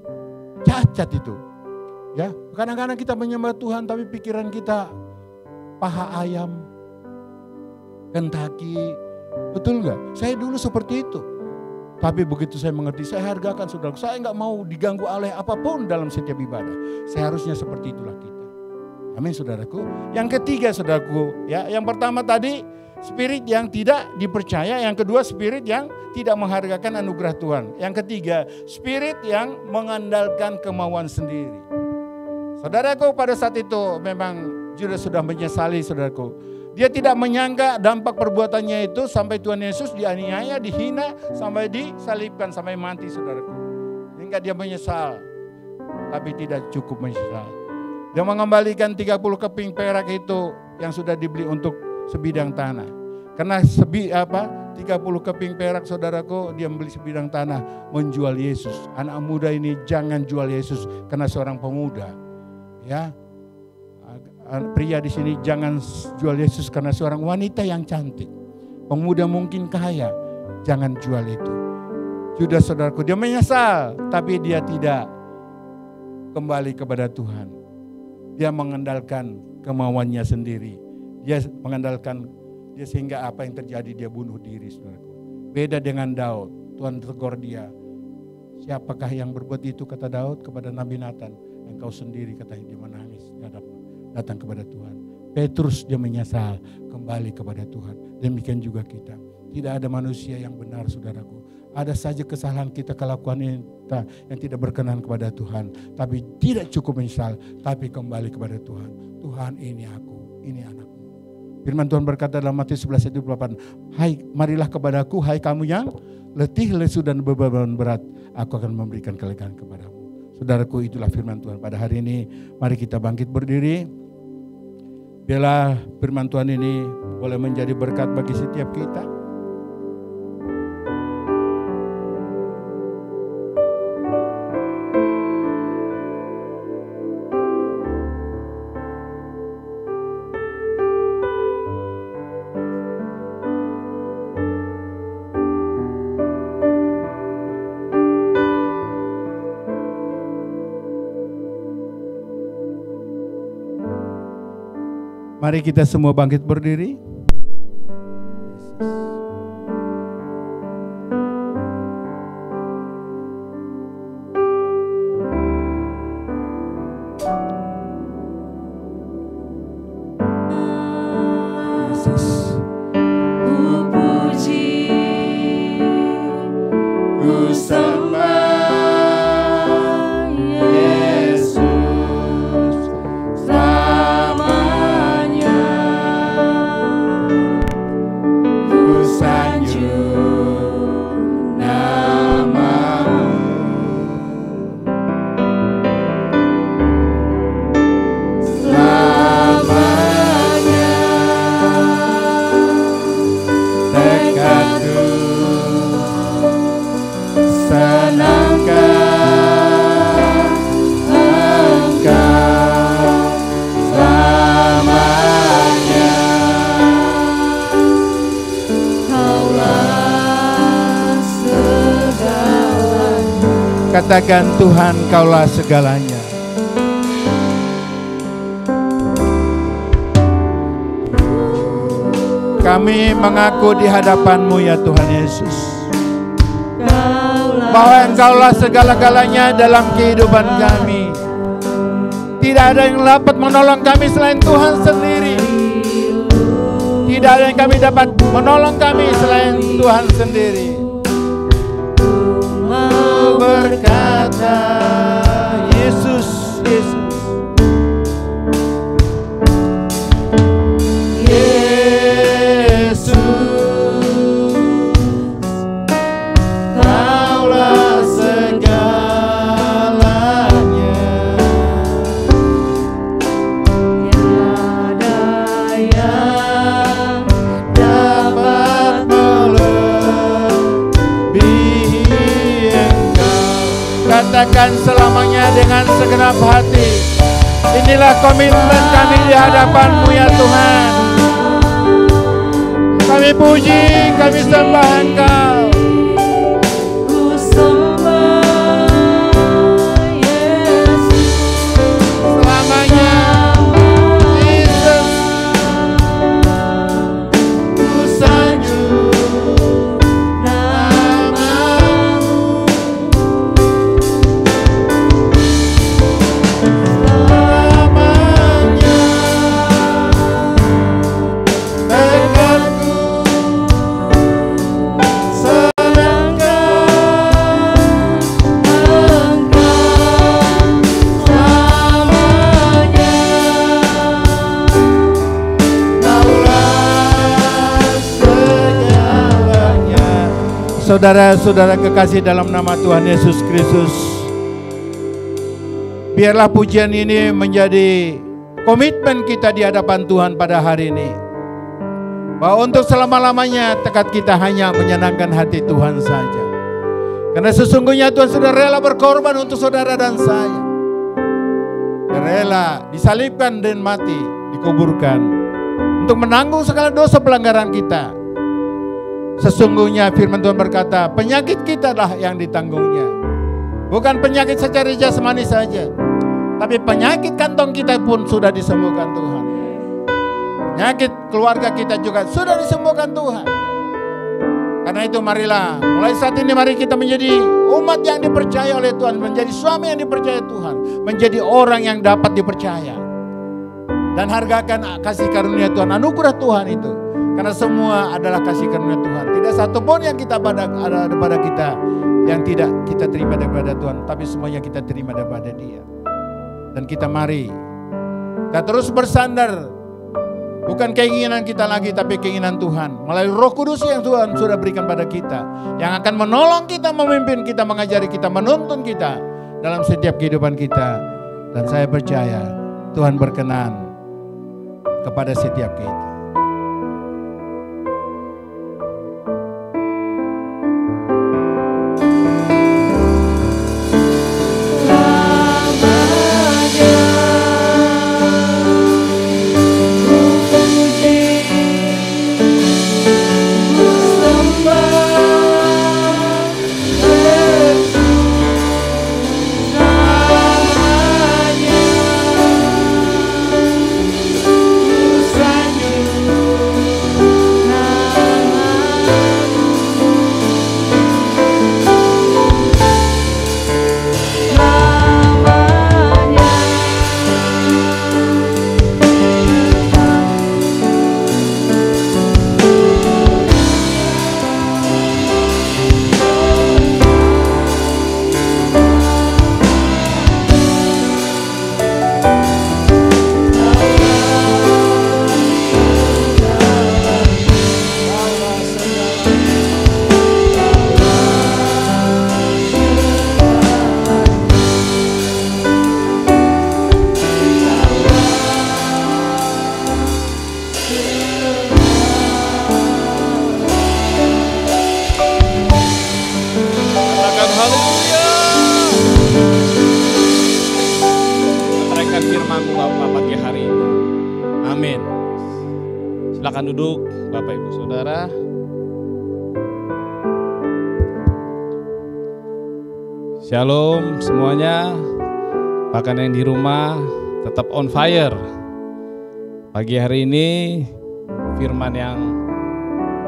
Cacat itu, ya. Kadang-kadang kita menyembah Tuhan, tapi pikiran kita paha ayam, Kentucky, betul nggak? Saya dulu seperti itu. Tapi begitu saya mengerti, saya hargakan, saudara. Saya nggak mau diganggu oleh apapun dalam setiap ibadah. Seharusnya seperti itulah kita. Amin, saudaraku. Yang ketiga, saudaraku, ya, yang pertama tadi spirit yang tidak dipercaya. Yang kedua, spirit yang tidak menghargakan anugerah Tuhan. Yang ketiga, spirit yang mengandalkan kemauan sendiri. Saudaraku, pada saat itu memang Judas sudah menyesali, saudaraku. Dia tidak menyangka dampak perbuatannya itu sampai Tuhan Yesus dianiaya, dihina, sampai disalibkan, sampai mati, saudaraku. Hingga dia menyesal, tapi tidak cukup menyesal. Dia mengembalikan 30 keping perak itu yang sudah dibeli untuk sebidang tanah. Karena 30 keping perak, saudaraku, dia membeli sebidang tanah, menjual Yesus. Anak muda ini jangan jual Yesus karena seorang pemuda, ya. Pria di sini jangan jual Yesus karena seorang wanita yang cantik. Pemuda mungkin kaya, jangan jual itu. Judas, saudaraku, dia menyesal, tapi dia tidak kembali kepada Tuhan. Dia mengandalkan kemauannya sendiri. Dia mengandalkan dia, sehingga apa yang terjadi, dia bunuh diri, saudaraku. Beda dengan Daud. Tuhan tegur dia. Siapakah yang berbuat itu, kata Daud kepada Nabi Nathan. Engkau sendiri, kata dia, menangis datang kepada Tuhan. Petrus, dia menyesal, kembali kepada Tuhan. Demikian juga kita. Tidak ada manusia yang benar, saudaraku. Ada saja kesalahan kita, kelakuan kita yang tidak berkenan kepada Tuhan. Tapi tidak cukup menyesal, tapi kembali kepada Tuhan. Tuhan, ini aku, ini anakmu. Firman Tuhan berkata dalam Matius 11:28, hai, marilah kepadaku, hai kamu yang letih, lesu dan beban berat, aku akan memberikan kelegaan kepadamu. Saudaraku, itulah firman Tuhan pada hari ini. Mari kita bangkit berdiri. Biarlah firman Tuhan ini boleh menjadi berkat bagi setiap kita. Mari kita semua bangkit berdiri. Yesus. Ku puji, ku sembah Yesus selamanya. Ku sanjung namamu. Selamanya dekatku, senangkan Engkau selamanya. Kaulah segalanya. Katakan, Tuhan, Kaulah segalanya. Kami mengaku di hadapan-Mu ya Tuhan Yesus, bahwa Engkaulah segala-galanya dalam kehidupan kami. Tidak ada yang dapat menolong kami selain Tuhan sendiri. Tidak ada yang kami dapat menolong kami selain Tuhan sendiri. Mau berkata, Yesus, Yesus. Yesus, Kaulah segalanya. Tiada yang dapat melebihi Engkau. Katakan selamanya dengan segenap hati. Inilah komitmen kami di hadapan-Mu ya Tuhan. Kami puji, kami sembah Engkau. ku sembah Yesus Selamanya, Yesus. ku sanjung namamu. Selamanya dekatku, senangkan Engkau selamanya. Kaulah segalanya. Saudara-saudara kekasih dalam nama Tuhan Yesus Kristus, biarlah pujian ini menjadi komitmen kita di hadapan Tuhan pada hari ini, bahwa untuk selama-lamanya tekad kita hanya menyenangkan hati Tuhan saja. Karena sesungguhnya Tuhan sudah rela berkorban untuk saudara dan saya. Rela disalibkan dan mati, dikuburkan untuk menanggung segala dosa pelanggaran kita. Sesungguhnya firman Tuhan berkata, penyakit kita lah yang ditanggungnya. Bukan penyakit secara jasmani saja, tapi penyakit kantong kita pun sudah disembuhkan Tuhan. Penyakit keluarga kita juga sudah disembuhkan Tuhan. Karena itu marilah, mulai saat ini mari kita menjadi umat yang dipercaya oleh Tuhan, menjadi suami yang dipercaya Tuhan, menjadi orang yang dapat dipercaya. Dan hargakan kasih karunia Tuhan, anugerah Tuhan itu. Karena semua adalah kasih karunia Tuhan. Tidak satu pun yang kita ada pada kita yang tidak kita terima daripada Tuhan, tapi semuanya kita terima daripada Dia. Dan kita mari, kita terus bersandar, bukan keinginan kita lagi, tapi keinginan Tuhan. Melalui Roh Kudus yang Tuhan sudah berikan pada kita, yang akan menolong kita, memimpin kita, mengajari kita, menuntun kita dalam setiap kehidupan kita. Dan saya percaya Tuhan berkenan kepada setiap kita. Silakan duduk Bapak Ibu Saudara. Shalom semuanya. Bahkan yang di rumah tetap on fire. Pagi hari ini firman yang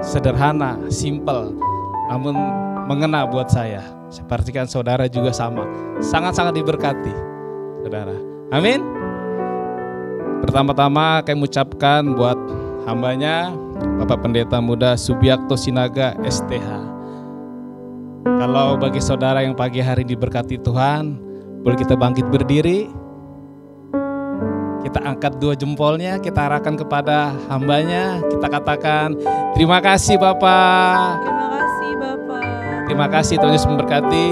sederhana, simple, namun mengena buat saya. Sepertikan saudara juga sama. Sangat-sangat diberkati saudara. Amin. Pertama-tama kami ucapkan buat hambanya Bapak Pendeta Muda Subiakto Sinaga STH. Kalau bagi saudara yang pagi hari diberkati Tuhan, boleh kita bangkit berdiri. Kita angkat dua jempolnya, kita arahkan kepada hambanya. Kita katakan, terima kasih Bapak. Terima kasih Bapak. Terima kasih Tuhan Yesus memberkati.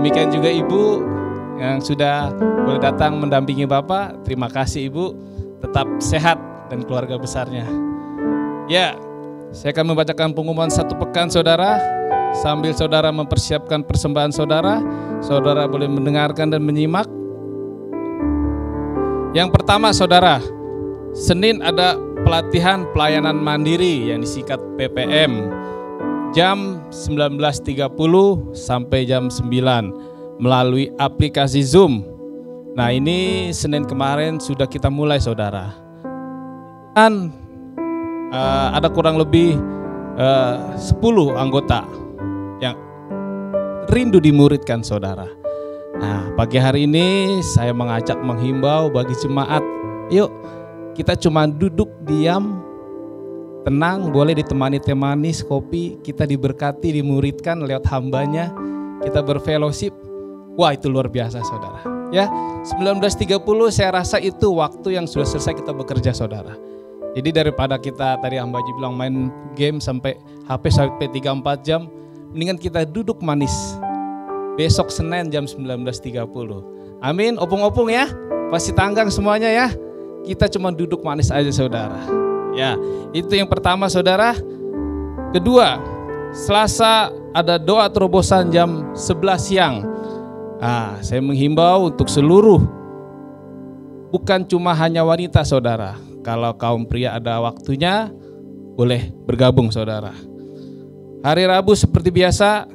Demikian juga Ibu yang sudah boleh datang mendampingi Bapak. Terima kasih Ibu, tetap sehat dan keluarga besarnya. Ya, saya akan membacakan pengumuman satu pekan saudara. Sambil saudara mempersiapkan persembahan saudara, saudara boleh mendengarkan dan menyimak. Yang pertama saudara, Senin ada pelatihan pelayanan mandiri yang disingkat PPM jam 19.30 sampai jam 9 melalui aplikasi Zoom. Nah ini Senin kemarin sudah kita mulai saudara. Dan ada kurang lebih 10 anggota yang rindu dimuridkan saudara. Nah pagi hari ini saya mengajak menghimbau bagi jemaat, yuk kita cuma duduk diam, tenang, boleh ditemani teh manis, kopi, kita diberkati, dimuridkan lewat hambanya, kita berfellowship. Wah itu luar biasa saudara. Ya 19.30 saya rasa itu waktu yang sudah selesai kita bekerja saudara. Jadi daripada kita tadi hamba Haji bilang main game sampai HP sampai 3-4 jam, mendingan kita duduk manis. Besok Senin jam 19.30. Amin, opung-opung ya. Pasti tanggang semuanya ya. Kita cuma duduk manis aja saudara. Ya, itu yang pertama saudara. Kedua, Selasa ada doa terobosan jam 11 siang. Saya menghimbau untuk seluruh, bukan cuma hanya wanita saudara. Kalau kaum pria ada waktunya, boleh bergabung saudara. Hari Rabu seperti biasa,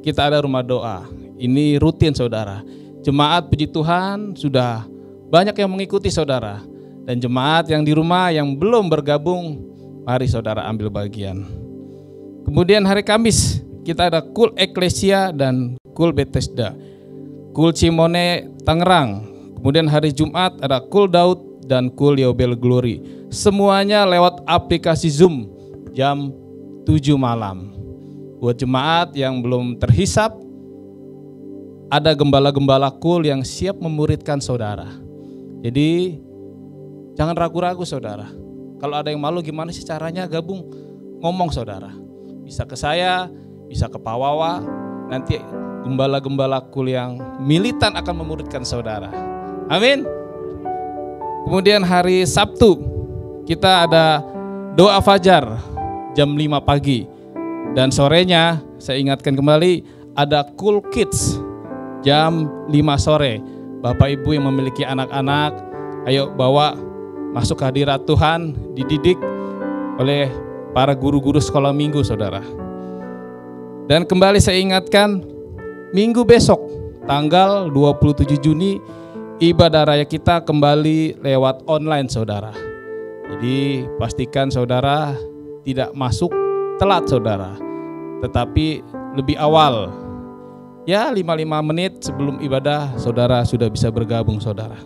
kita ada rumah doa. Ini rutin saudara. Jemaat puji Tuhan sudah banyak yang mengikuti saudara. Dan jemaat yang di rumah yang belum bergabung, mari saudara ambil bagian. Kemudian hari Kamis, kita ada Kul Eklesia dan Kul Bethesda. Kul Cimone Tangerang. Kemudian hari Jumat ada Kul Daud dan Kul Yobel Glory. Semuanya lewat aplikasi Zoom. jam 7 malam. Buat jemaat yang belum terhisap, ada gembala-gembala cool yang siap memuridkan saudara. Jadi jangan ragu-ragu saudara. Kalau ada yang malu gimana sih caranya gabung? Ngomong saudara. Bisa ke saya, bisa ke Pak Wawa. Nanti gembala-gembala cool yang militan akan memuridkan saudara. Amin. Kemudian hari Sabtu kita ada doa fajar jam 5 pagi. Dan sorenya saya ingatkan kembali ada Cool Kids jam 5 sore. Bapak Ibu yang memiliki anak-anak, ayo bawa masuk ke hadirat Tuhan, dididik oleh para guru-guru sekolah minggu saudara. Dan kembali saya ingatkan, minggu besok tanggal 27 Juni ibadah raya kita kembali lewat online saudara. Jadi pastikan saudara tidak masuk telat saudara, tetapi lebih awal. Ya 55 menit sebelum ibadah saudara sudah bisa bergabung saudara.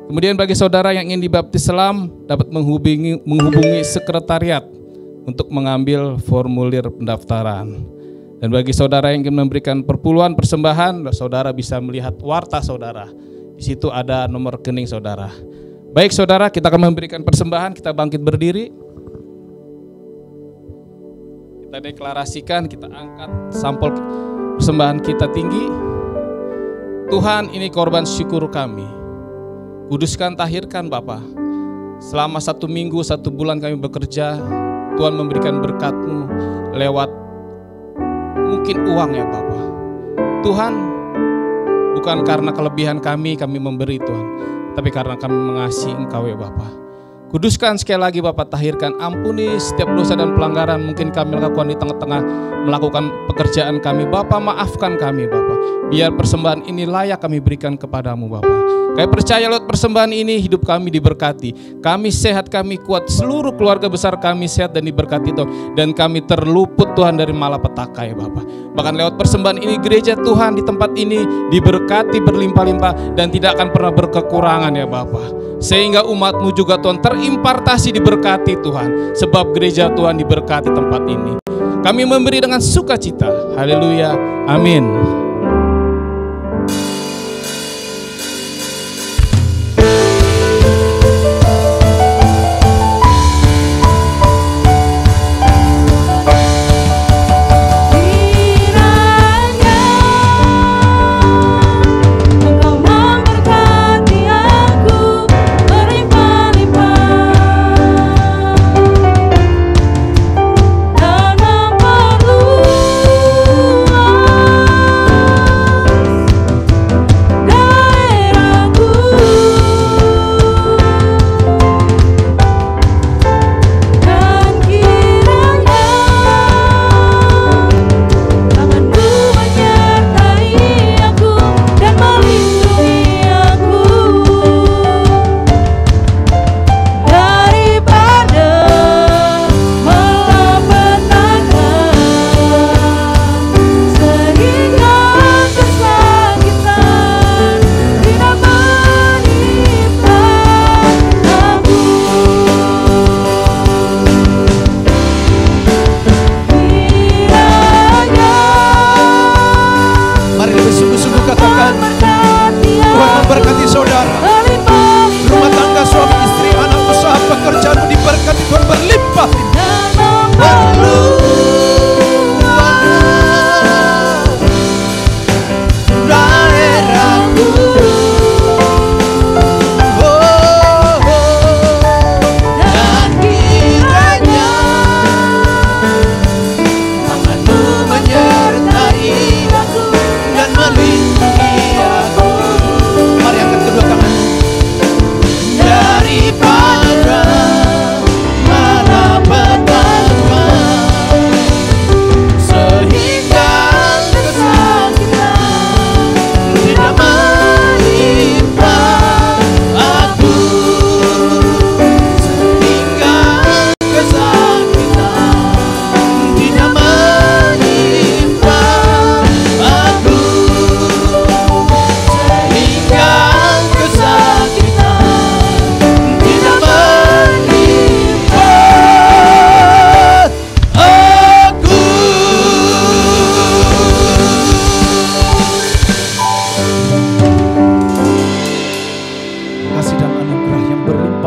Kemudian bagi saudara yang ingin dibaptis selam dapat menghubungi sekretariat untuk mengambil formulir pendaftaran. Dan bagi saudara yang ingin memberikan perpuluhan persembahan, saudara bisa melihat warta saudara. Di situ ada nomor rekening saudara. Baik saudara, kita akan memberikan persembahan, kita bangkit berdiri. Kita deklarasikan, kita angkat sampel persembahan kita tinggi. Tuhan, ini korban syukur kami. Kuduskan, tahirkan Bapa. Selama 1 minggu, 1 bulan kami bekerja, Tuhan memberikan berkat-Mu lewat mungkin uang ya Bapa. Tuhan, bukan karena kelebihan kami memberi Tuhan, tapi karena kami mengasihi Engkau ya Bapa. Kuduskan sekali lagi Bapak, tahirkan, ampuni setiap dosa dan pelanggaran mungkin kami lakukan di tengah-tengah melakukan pekerjaan kami. Bapak, maafkan kami Bapak, biar persembahan ini layak kami berikan kepadamu Bapak. Kami percaya lewat persembahan ini hidup kami diberkati, kami sehat, kami kuat, seluruh keluarga besar kami sehat dan diberkati Tuhan. Dan kami terluput Tuhan dari malapetaka ya Bapak. Bahkan lewat persembahan ini gereja Tuhan di tempat ini diberkati berlimpah-limpah dan tidak akan pernah berkekurangan ya Bapak. Sehingga umat-Mu juga Tuhan terimpartasi diberkati Tuhan, sebab gereja Tuhan diberkati tempat ini. Kami memberi dengan sukacita. Haleluya. Amin. Dan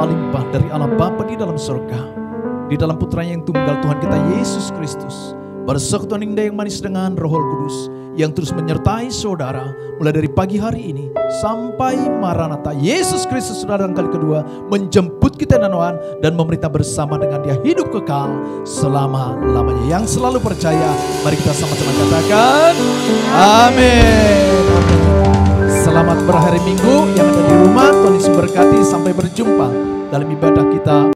berlimpah-limpah dari Allah Bapa di dalam surga, di dalam putranya yang tunggal Tuhan kita Yesus Kristus, bersekutuan indah yang manis dengan Roh Kudus yang terus menyertai saudara mulai dari pagi hari ini sampai Maranatha. Yesus Kristus sudah datang kali kedua menjemput kita dan memerintah bersama dengan Dia hidup kekal selama-lamanya. Yang selalu percaya, mari kita sama-sama katakan amin. Selamat berakhir minggu yang ada di rumah. Tuhan Yesus berkati. Sampai berjumpa dalam ibadah kita